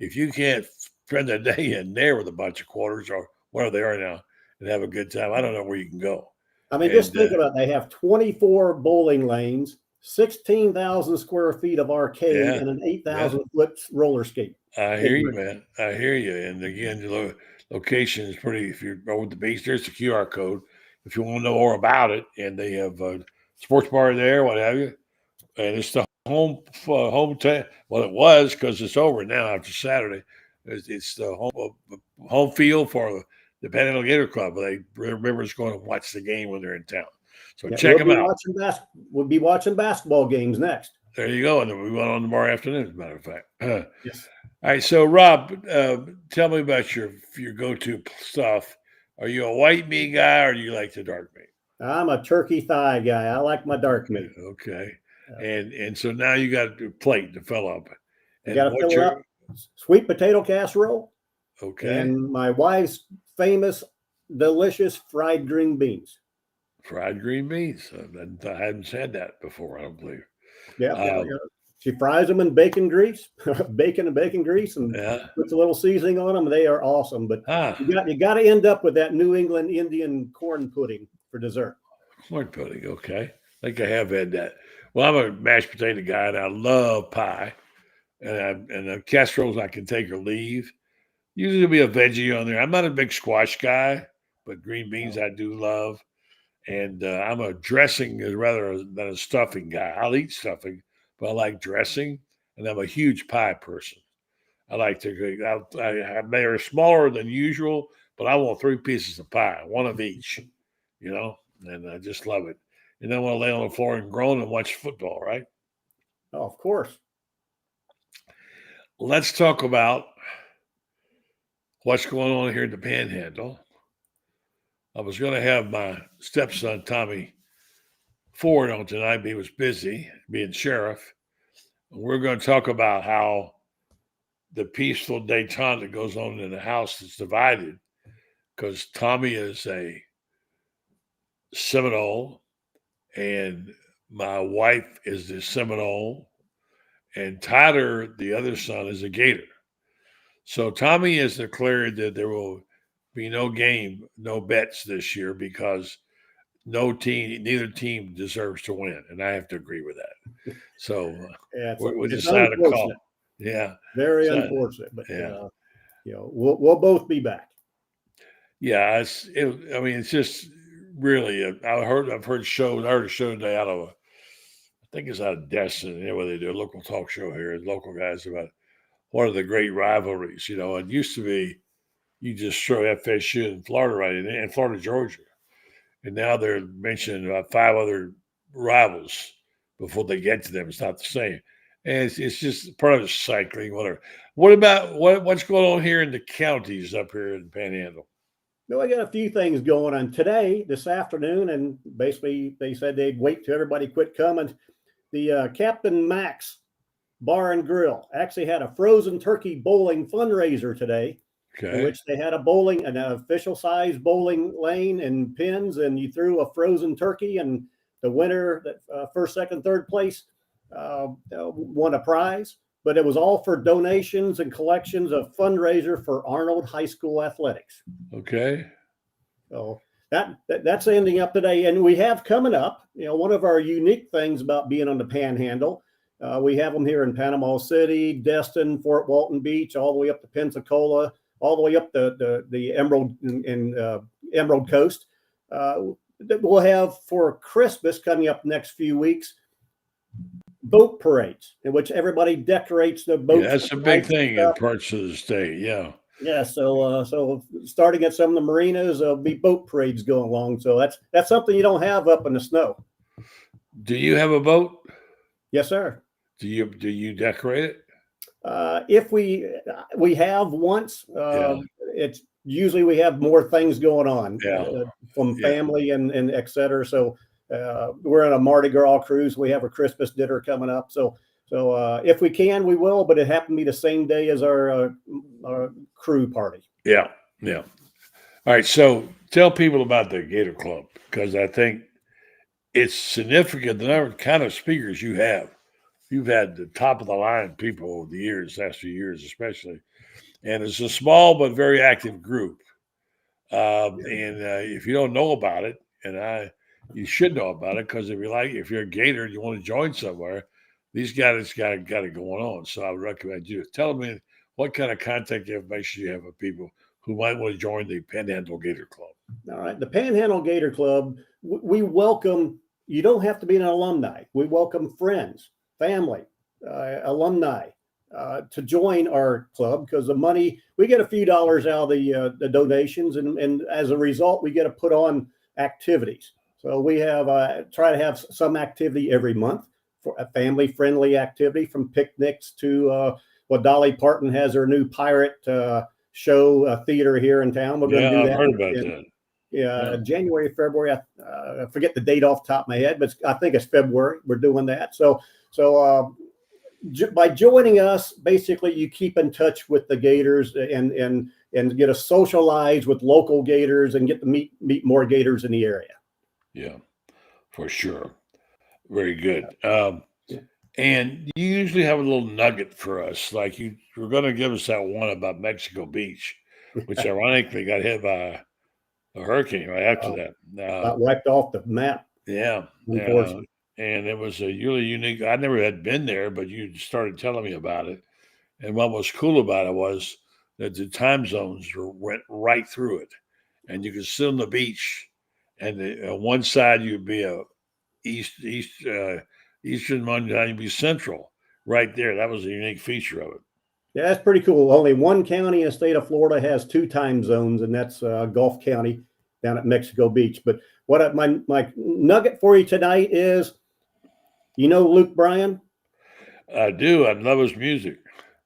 Speaker 1: If you can't spend a day in there with a bunch of quarters or whatever they are now and have a good time, I don't know where you can go.
Speaker 11: I mean, just think about it. They have 24 bowling lanes, 16,000 square feet of arcade, and an 8,000 foot roller skate.
Speaker 1: I hear you, man. I hear you. And again, the location is pretty. If you're over the beach, there's the QR code. If you want to know more about it, and they have a sports bar there, what have you. And it's the home town. Well, it was because it's over now after Saturday. It's the home field for the Panhandle Gator Club. They remember it's going to watch the game when they're in town. So check them out.
Speaker 11: We'll be watching basketball games next.
Speaker 1: There you go. And then we went on tomorrow afternoon, as a matter of fact.
Speaker 11: Yes.
Speaker 1: All right. So, Rob, tell me about your go-to stuff. Are you a white meat guy or do you like the dark meat?
Speaker 11: I'm a turkey thigh guy. I like my dark meat.
Speaker 1: Okay. And so now you got a plate to fill up.
Speaker 11: You got to fill up sweet potato casserole.
Speaker 1: Okay.
Speaker 11: And my wife's famous, delicious fried green beans.
Speaker 1: Fried green beans. I hadn't said that before, I don't believe.
Speaker 11: Yeah. She fries them in bacon grease, bacon and bacon grease, and puts a little seasoning on them. They are awesome. But you got to end up with that New England Indian corn pudding for dessert.
Speaker 1: Corn pudding. Okay. I think I have had that. Well, I'm a mashed potato guy, and I love pie. And the casseroles I can take or leave. Usually there'll be a veggie on there. I'm not a big squash guy, but green beans I do love. And I'm a dressing rather than a stuffing guy. I'll eat stuffing, but I like dressing. And I'm a huge pie person. I like to. They're smaller than usual, but I want 3 pieces of pie, one of each. And I just love it. And then I want to lay on the floor and groan and watch football, right?
Speaker 11: Oh, of course.
Speaker 1: Let's talk about what's going on here at the Panhandle. I was going to have my stepson, Tommy Ford, on tonight, but he was busy being sheriff. We're going to talk about how the peaceful detente that goes on in the house is divided because Tommy is a Seminole and my wife is the Seminole and Tyler, the other son, is a Gator. So Tommy has declared that there will be no game, no bets this year because neither team deserves to win. And I have to agree with that. So we decided to call. Yeah.
Speaker 11: Very unfortunate, but we'll both be back.
Speaker 1: Yeah. It's just really, I've heard a show today out of I think it's out of Destin, where they do a local talk show here, local guys about one of the great rivalries. It used to be you just throw FSU in Florida right in, and Florida, Georgia. And now they're mentioning about 5 other rivals before they get to them. It's not the same. And it's just part of the cycling, whatever. What about what's going on here in the counties up here in the Panhandle?
Speaker 11: No, I got a few things going on today, this afternoon, and basically they said they'd wait till everybody quit coming. The Captain Max Bar and Grill actually had a frozen turkey bowling fundraiser today, in which they had an official size bowling lane and pins, and you threw a frozen turkey, and the winner, first, second, third place, won a prize. But it was all for donations and collections of fundraiser for Arnold High School athletics.
Speaker 1: Okay.
Speaker 11: So that's ending up today. And we have coming up, one of our unique things about being on the Panhandle, we have them here in Panama City, Destin, Fort Walton Beach, all the way up to Pensacola, all the way up the Emerald and Emerald Coast. We'll have for Christmas coming up next few weeks, boat parades in which everybody decorates the boats.
Speaker 1: Yeah, that's a big thing in parts of the state. Yeah.
Speaker 11: Yeah. So starting at some of the marinas, there'll be boat parades going along. So that's something you don't have up in the snow.
Speaker 1: Do you have a boat?
Speaker 11: Yes, sir.
Speaker 1: Do you decorate it?
Speaker 11: If we have once, it's usually we have more things going on from family and et cetera. So we're on a Mardi Gras cruise. We have a Christmas dinner coming up. So if we can, we will, but it happened to be the same day as our crew party.
Speaker 1: Yeah. Yeah. All right. So tell people about the Gator Club, because I think it's significant the number of kind of speakers you have. You've had the top of the line people over the years, last few years especially. And it's a small but very active group. And if you don't know about it, you should know about it, because if you're a Gator and you want to join somewhere, these guys got it going on. So I would recommend you. Tell me what kind of contact information you have of people who might want to join the Panhandle Gator Club.
Speaker 11: All right. The Panhandle Gator Club, we welcome, you don't have to be an alumni. We welcome friends, family, alumni to join our club, because the money, we get a few dollars out of the donations, and as a result, we get to put on activities. So we have try to have some activity every month, for a family-friendly activity, from picnics to Dolly Parton has her new pirate show theater here in town. We're going to do that. I've heard about that. Yeah, January, February. I forget the date off the top of my head, but I think it's February. We're doing that. So by joining us, basically you keep in touch with the Gators and get to socialize with local Gators and get to meet more Gators in the area.
Speaker 1: Yeah, for sure. Very good. And you usually have a little nugget for us. Like you were going to give us that one about Mexico Beach, which ironically got hit by a hurricane right after that.
Speaker 11: Got wiped off the map.
Speaker 1: Yeah. Unfortunately. And it was a really unique. I never had been there, but you started telling me about it. And what was cool about it was that the time zones went right through it, and you could sit on the beach, and on one side you'd be a eastern one, you'd be central, right there. That was a unique feature of it.
Speaker 11: Yeah, that's pretty cool. Only one county in the state of Florida has two time zones, and that's Gulf County down at Mexico Beach. But what my nugget for you tonight is, Luke Bryan?
Speaker 1: I do. I love his music.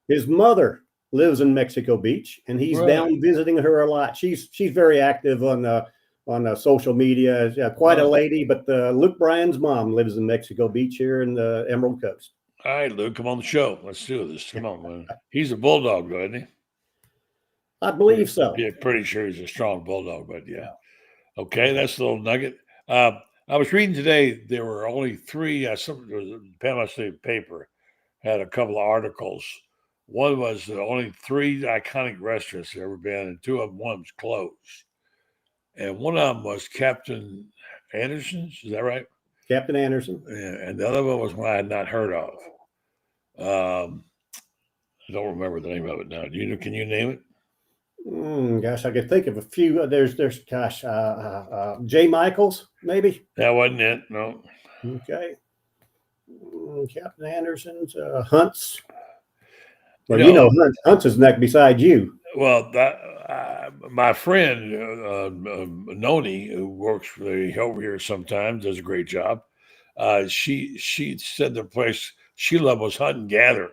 Speaker 11: His mother lives in Mexico Beach, and he's down visiting her a lot. She's very active on social media. Quite a lady, but Luke Bryan's mom lives in Mexico Beach here in the Emerald Coast.
Speaker 1: All right, Luke, come on the show. Let's do this. Come on, man. He's a bulldog, isn't he?
Speaker 11: I believe so.
Speaker 1: Yeah, pretty sure he's a strong bulldog, but yeah. Okay, that's a little nugget. I was reading today, there were only three, the Panama State paper had a couple of articles. One was only three iconic restaurants there ever been, and one of them was closed. And one of them was Captain Anderson's, is that right?
Speaker 11: Captain Anderson.
Speaker 1: Yeah, and the other one was one I had not heard of. I don't remember the name of it now. Can you name it?
Speaker 11: Gosh, I could think of a few. There's J. Michaels, maybe.
Speaker 1: That wasn't it. No.
Speaker 11: Okay. Captain Anderson's, Hunt's. Well, Hunt's is neck beside you.
Speaker 1: Well, my friend Noni, who works over here sometimes, does a great job. She said the place she loved was Hunt and Gather.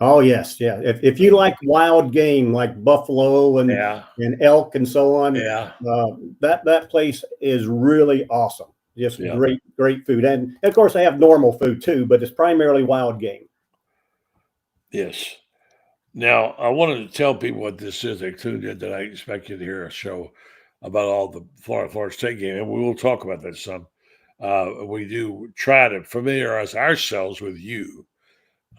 Speaker 11: Oh yes, yeah. If you like wild game like buffalo and elk and so on, that place is really awesome. Just great food, and of course they have normal food too, but it's primarily wild game.
Speaker 1: Yes. Now I wanted to tell people what this is. They tuned in that I expect you to hear a show about all the Florida State game, and we will talk about that some. We do try to familiarize ourselves with you.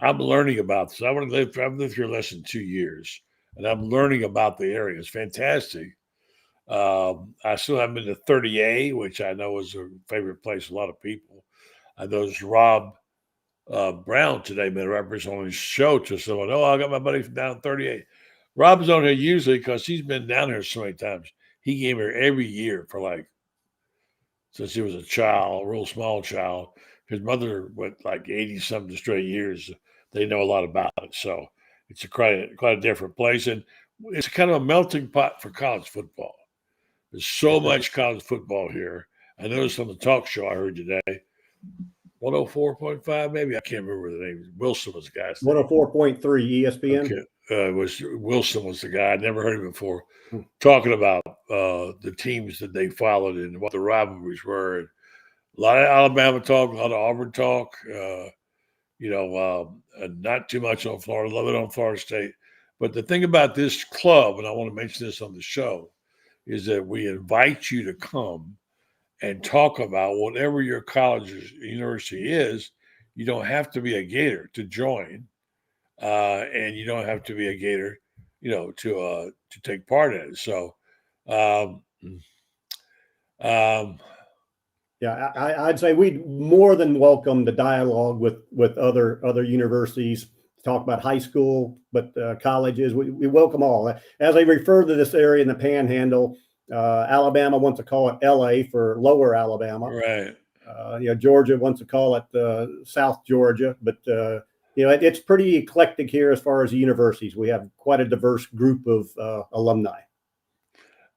Speaker 1: I'm learning about this. I've lived here less than 2 years, and I'm learning about the area. It's fantastic. I still haven't been to 30A, which I know is a favorite place of a lot of people. I noticed Rob Brown today made a reference on his show to someone. Oh, I got my buddy from down 38. Rob's on here usually because he's been down here so many times. He came here every year for since he was a child, a real small child. His mother went 80-something straight years. They know a lot about it. So it's quite a different place. And it's kind of a melting pot for college football. There's so much college football here. I noticed on the talk show I heard today, 104.5, maybe. I can't remember the name. Wilson was the guy's name.
Speaker 11: 104.3 ESPN.
Speaker 1: Okay. Wilson was the guy. I'd never heard him before. Talking about the teams that they followed and what the rivalries were. And a lot of Alabama talk, a lot of Auburn talk. Not too much on Florida, a little bit on Florida State. But the thing about this club, and I want to mention this on the show, is that we invite you to come and talk about whatever your college or university is. You don't have to be a Gator to join, and you don't have to be a Gator, to take part in it. So,
Speaker 11: I'd say we'd more than welcome the dialogue with other universities to talk about high school, but colleges. We welcome all. As they refer to this area in the Panhandle, Alabama wants to call it LA for Lower Alabama.
Speaker 1: Right.
Speaker 11: Georgia wants to call it South Georgia, but it's pretty eclectic here as far as the universities. We have quite a diverse group of alumni.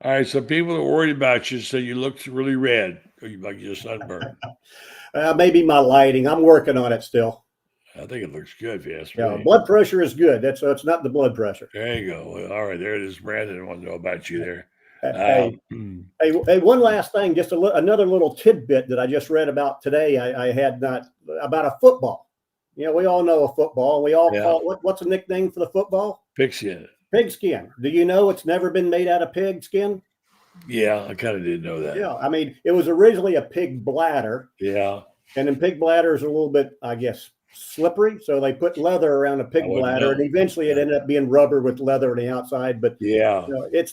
Speaker 1: All right, so people are worried about you, so you look really red. Like you're sunburned.
Speaker 11: Maybe my lighting. I'm working on it still.
Speaker 1: I think it looks good, if you ask me.
Speaker 11: Blood pressure is good. It's not the blood pressure.
Speaker 1: There you go. All right, there it is. Brandon, I want to know about you there.
Speaker 11: Hey, one last thing, just another little tidbit that I just read about today. I had not about a football. We all know a football. We all call it, what's a nickname for the football?
Speaker 1: Pigskin.
Speaker 11: Pigskin. Do you know it's never been made out of pig skin?
Speaker 1: Yeah, I kind of didn't know that.
Speaker 11: Yeah, I mean, it was originally a pig bladder.
Speaker 1: Yeah.
Speaker 11: And then pig bladders are a little bit, I guess, slippery. So they put leather around a pig bladder, and eventually it ended up being rubber with leather on the outside. But
Speaker 1: I
Speaker 11: thought it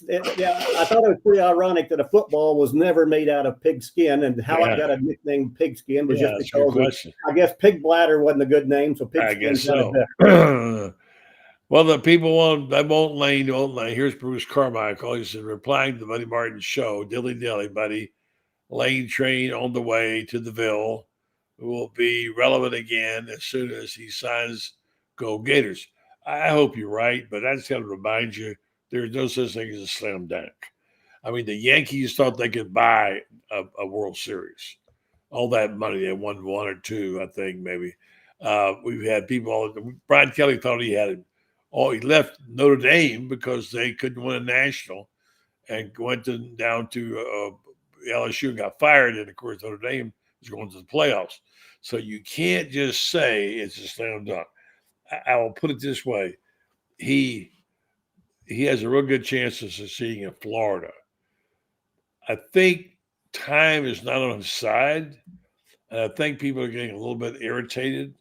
Speaker 11: was pretty ironic that a football was never made out of pig skin, and how it got a nickname pigskin was just because I guess pig bladder wasn't a good name, so pigskin.
Speaker 1: So. Well, the people won't lane. Here's Bruce Carmichael. He said, replying to the Buddy Martin show, dilly dilly, buddy. Lane train on the way to the Ville will be relevant again as soon as he signs Go Gators. I hope you're right, but I just got to remind you, there's no such thing as a slam dunk. I mean, the Yankees thought they could buy a World Series. All that money, they won one or two, I think, maybe. We've had people, Brian Kelly thought he had it. He left Notre Dame because they couldn't win a national and went down to LSU and got fired. And, of course, Notre Dame is going to the playoffs. So you can't just say it's a slam dunk. I will put it this way. He has a real good chance of succeeding in Florida. I think time is not on his side. And I think people are getting a little bit irritated.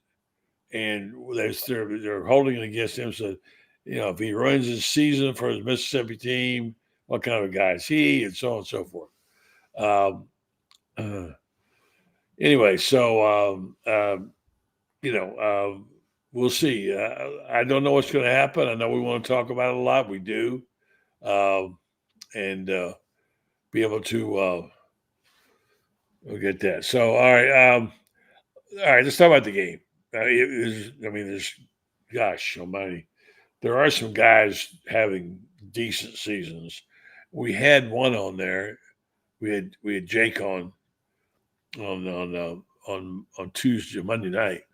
Speaker 1: And they're holding it against him. So, if he ruins his season for his Mississippi team, what kind of a guy is he, and so on and so forth. Anyway, so we'll see. I don't know what's going to happen. I know we want to talk about it a lot. We do, and be able to we'll get that. So, all right, let's talk about the game. Gosh almighty, there are some guys having decent seasons. We had one on there. We had Jake on Tuesday, Monday night,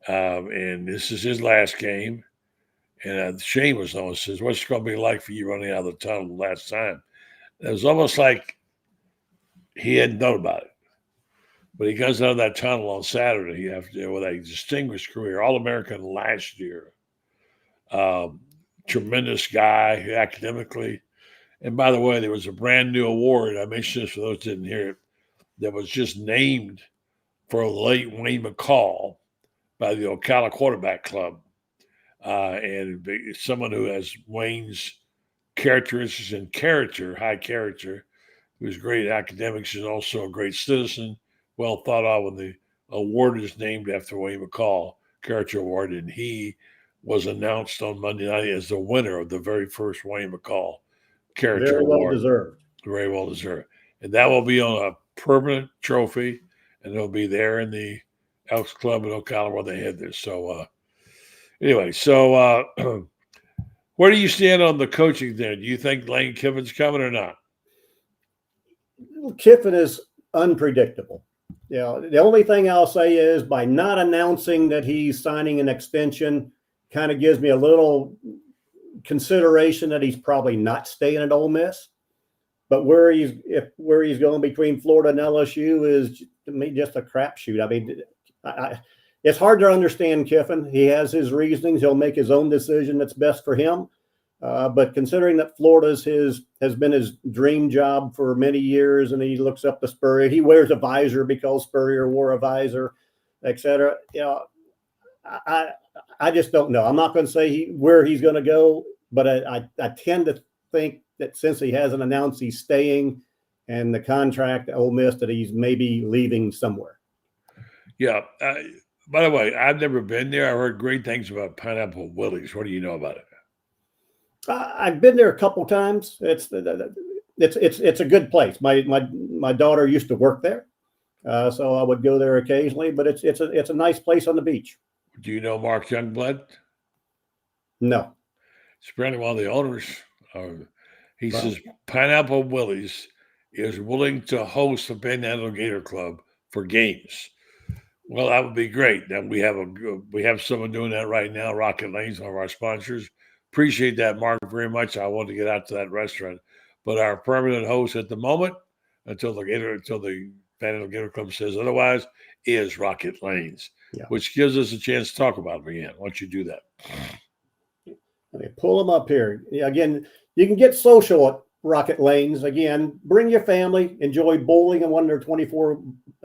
Speaker 1: and this is his last game. And Shane was on, says, "What's it going to be like for you running out of the tunnel last time?" It was almost like he hadn't known about it. But he comes out of that tunnel on Saturday with a distinguished career, All-American last year. Tremendous guy academically. And by the way, there was a brand new award. I mentioned this for those who didn't hear it, that was just named for the late Wayne McCall by the Ocala Quarterback Club. And someone who has Wayne's characteristics and high character, who's great academics and also a great citizen, well thought of. And the award is named after Wayne McCall Character Award, and he was announced on Monday night as the winner of the very first Wayne McCall Character
Speaker 11: Very well
Speaker 1: Award.
Speaker 11: deserved.
Speaker 1: Very well deserved. And that will be on a permanent trophy, and it'll be there in the Elks Club in Ocala where they had this. So anyway, where do you stand on the coaching then? Do you think Lane Kiffin's coming or not?
Speaker 11: Kiffin is unpredictable. The only thing I'll say is by not announcing that he's signing an extension kind of gives me a little consideration that he's probably not staying at Ole Miss. But where he's going between Florida and LSU is, to me, just a crapshoot. I mean, it's hard to understand Kiffin. He has his reasonings. He'll make his own decision that's best for him. But considering that Florida's has been his dream job for many years, and he looks up to Spurrier, he wears a visor because Spurrier wore a visor, et cetera. I just don't know. I'm not going to say where he's going to go, but I tend to think that since he hasn't announced he's staying and the contract at Ole Miss, that he's maybe leaving somewhere.
Speaker 1: Yeah. By the way, I've never been there. I heard great things about Pineapple Willie's. What do you know about it?
Speaker 11: I've been there a couple times. It's a good place. My daughter used to work there, so I would go there occasionally. But it's a nice place on the beach.
Speaker 1: Do you know Mark Youngblood?
Speaker 11: No.
Speaker 1: It's apparently one of the owners. He says Pineapple Willie's is willing to host the Panhandle Gator Club for games. Well, that would be great. Then we have someone doing that right now. Rocket Lane's one of our sponsors. Appreciate that, Mark, very much. I want to get out to that restaurant, but our permanent host at the moment, until the Panhandle Gator Club says otherwise, is Rocket Lane's, which gives us a chance to talk about it again. Why don't you do that?
Speaker 11: Let me pull them up here. Again, you can get social at Rocket Lanes. Again, bring your family, enjoy bowling on one of their 24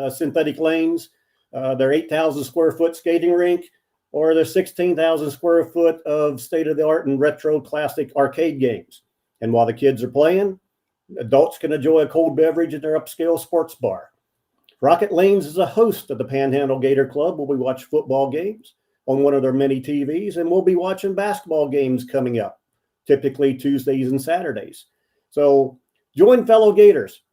Speaker 11: synthetic lanes, their 8,000 square foot skating rink, or their 16,000 square foot of state-of-the-art and retro classic arcade games. And while the kids are playing, adults can enjoy a cold beverage at their upscale sports bar. Rocket Lanes is a host of the Panhandle Gator Club, where we watch football games on one of their many TVs, and we'll be watching basketball games coming up, typically Tuesdays and Saturdays. So join fellow Gators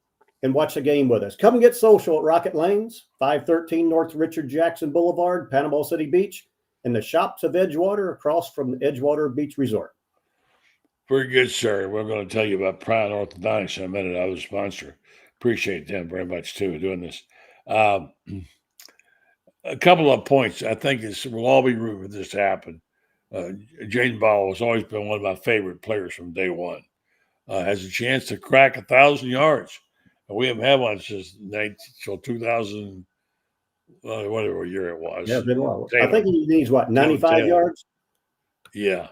Speaker 11: and watch a game with us. Come get social at Rocket Lanes, 513 North Richard Jackson Boulevard, Panama City Beach, in the shops of Edgewater across from the Edgewater Beach Resort.
Speaker 1: Very good, sir. We're going to tell you about Prime Orthodontics in a minute. I was a sponsor. Appreciate them very much, too, doing this. A couple of points. I think we'll all be rooting for this to happen. Jaden Ball has always been one of my favorite players from day one. Has a chance to crack 1,000 yards. And we haven't had one since 2000, whatever year it was.
Speaker 11: Yeah, been a while. I think he needs, 95 yards?
Speaker 1: Yeah.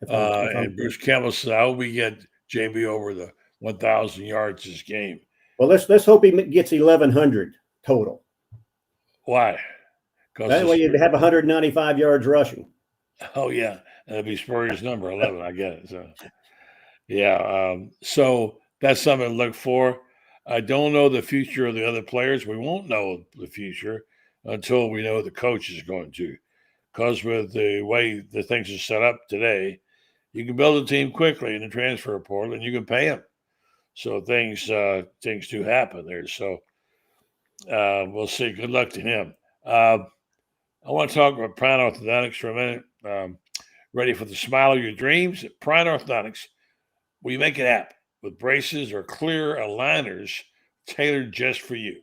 Speaker 1: And Bruce Campbell said, I hope we get JB over the 1,000 yards this game.
Speaker 11: Well, let's hope he gets 1,100 total.
Speaker 1: Why?
Speaker 11: That way you'd have 195 yards rushing.
Speaker 1: Oh, yeah. That'd be Spurrier's number 11. I get it. So, yeah. So that's something to look for. I don't know the future of the other players. We won't know the future until we know the coach is going to. Because with the way the things are set up today, you can build a team quickly in the transfer portal and you can pay them. So things do happen there. So we'll see. Good luck to him. I want to talk about Prime Orthodontics for a minute. Ready for the smile of your dreams? At Prime Orthodontics, we make it happen with braces or clear aligners tailored just for you.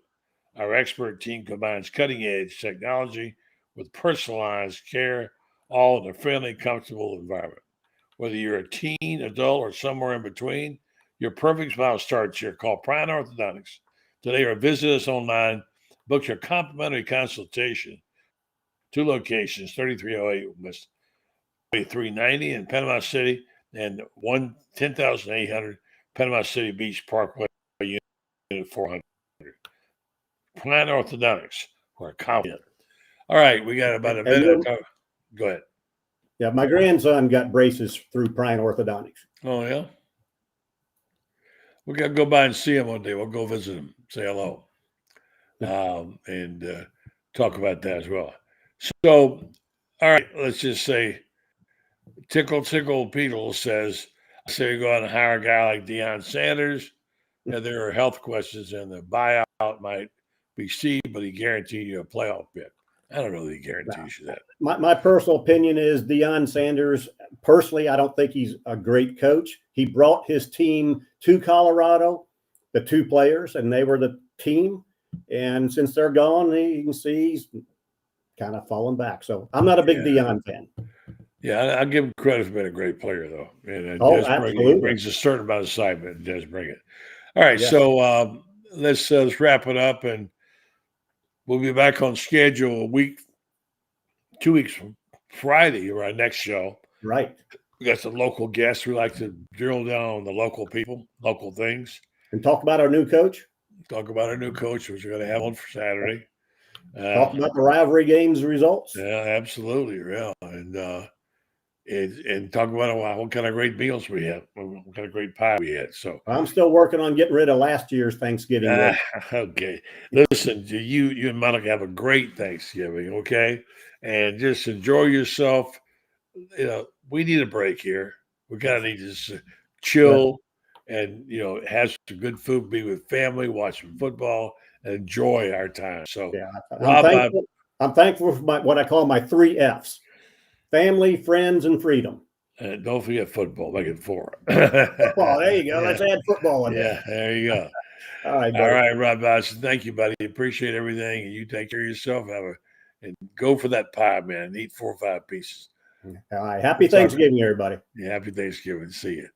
Speaker 1: Our expert team combines cutting-edge technology with personalized care, all in a friendly, comfortable environment. Whether you're a teen, adult, or somewhere in between, your perfect smile starts here. Call Prime Orthodontics today or visit us online. Book your complimentary consultation. 2 locations, 3308 West 390 in Panama City and 10,800 Panama City Beach Parkway, Unit 400. Prime Orthodontics, we're confident. All right, we got about a minute. Go ahead.
Speaker 11: Yeah, my grandson got braces through Prime Orthodontics.
Speaker 1: Oh, yeah? We got to go by and see him one day. We'll go visit him, say hello, and talk about that as well. So, all right, let's just say Tickle Peedle says, I say go out and hire a guy like Deion Sanders. And there are health questions, and the buyout might be steep, but he guaranteed you a playoff bid. I don't know that he guarantees you that.
Speaker 11: My personal opinion is Deion Sanders, personally, I don't think he's a great coach. He brought his team to Colorado, the 2 players, and they were the team. And since they're gone, you can see he's kind of fallen back. So I'm not a big Deion fan.
Speaker 1: Yeah, I give him credit for being a great player, though. And
Speaker 11: absolutely.
Speaker 1: He brings a certain amount of excitement and does bring it. All right, so let's wrap it up, and we'll be back on schedule 2 weeks from Friday, or our next show.
Speaker 11: Right.
Speaker 1: We got some local guests. We like to drill down on the local people, local things.
Speaker 11: And talk about our new coach.
Speaker 1: Talk about our new coach, which we're going to have on for Saturday.
Speaker 11: Talk about the rivalry games results.
Speaker 1: Yeah, absolutely. Yeah. And talk about what kind of great meals we had, what kind of great pie we had. So
Speaker 11: I'm still working on getting rid of last year's Thanksgiving.
Speaker 1: Okay. Listen, you and Monica have a great Thanksgiving, okay? And just enjoy yourself. You know, we need a break here. We kind of need to just chill and, have some good food, be with family, watch some football, and enjoy our time. So,
Speaker 11: I'm thankful for what I call my 3 Fs. Family, friends, and freedom.
Speaker 1: And don't forget football. Make it 4.
Speaker 11: Football. There you go. Let's add football in there.
Speaker 1: Yeah, there you go.
Speaker 11: All right,
Speaker 1: buddy. All right, Rob Dotson. Thank you, buddy. Appreciate everything. And you take care of yourself. And go for that pie, man. Eat 4 or 5 pieces.
Speaker 11: All right. Happy Thanksgiving, everybody.
Speaker 1: Yeah, happy Thanksgiving. See you.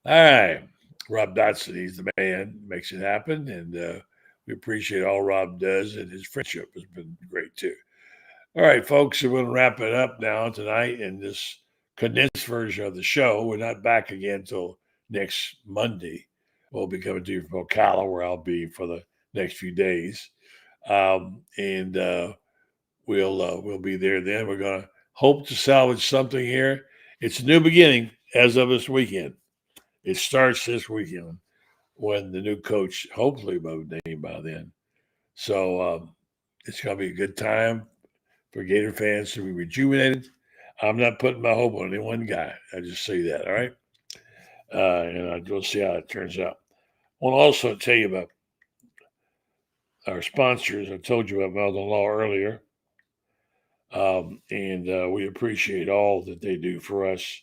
Speaker 1: All right. Rob Dotson, he's the man. Makes it happen. And we appreciate all Rob does. And his friendship has been great, too. All right, folks, we're going to wrap it up now tonight in this condensed version of the show. We're not back again until next Monday. We'll be coming to you from Ocala, where I'll be for the next few days. We'll be there then. We're going to hope to salvage something here. It's a new beginning as of this weekend. It starts this weekend when the new coach hopefully will be named by then. So it's going to be a good time for Gator fans to be rejuvenated. I'm not putting my hope on any one guy. I just say that, all right? And we'll see how it turns out. I want to also tell you about our sponsors. I told you about Meldon Law earlier. And we appreciate all that they do for us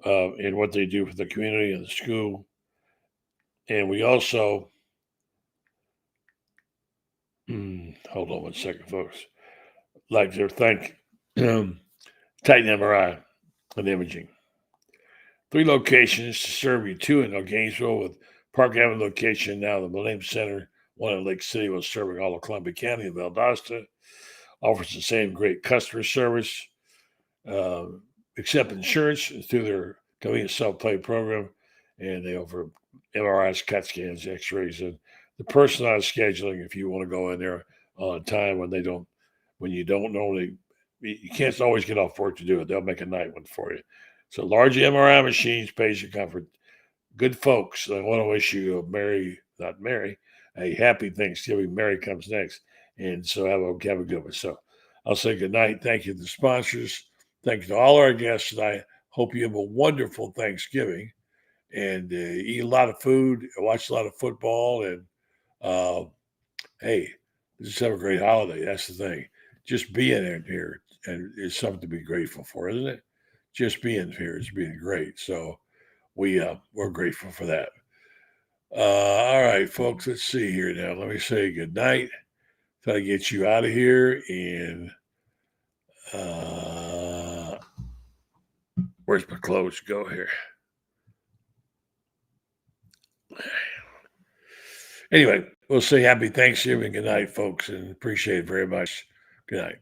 Speaker 1: and what they do for the community and the school. And we also, hold on one second, folks. Like to thank Titan MRI and Imaging. 3 locations to serve you, 2 in Gainesville with Park Avenue location now, the Millennium Center, 1 in Lake City was serving all of Columbia County and Valdosta. Offers the same great customer service, accept insurance through their convenient self-pay program, and they offer MRIs, CAT scans, X-rays, and the personalized scheduling if you want to go in there on a time when you don't normally, you can't always get off work to do it. They'll make a night one for you. So large MRI machines, patient comfort, good folks. I want to wish you a happy Thanksgiving. Merry comes next. And so have a good one. So I'll say good night. Thank you to the sponsors. Thank you to all our guests. And I hope you have a wonderful Thanksgiving and eat a lot of food, watch a lot of football. And hey, just have a great holiday. That's the thing. Just being in here and is something to be grateful for, isn't it? Just being here is being great. So we're grateful for that. All right, folks, let's see here now. Let me say good night. Try to get you out of here. And Where's my clothes go here? Anyway, we'll say happy Thanksgiving. Good night, folks, and appreciate it very much. Good night.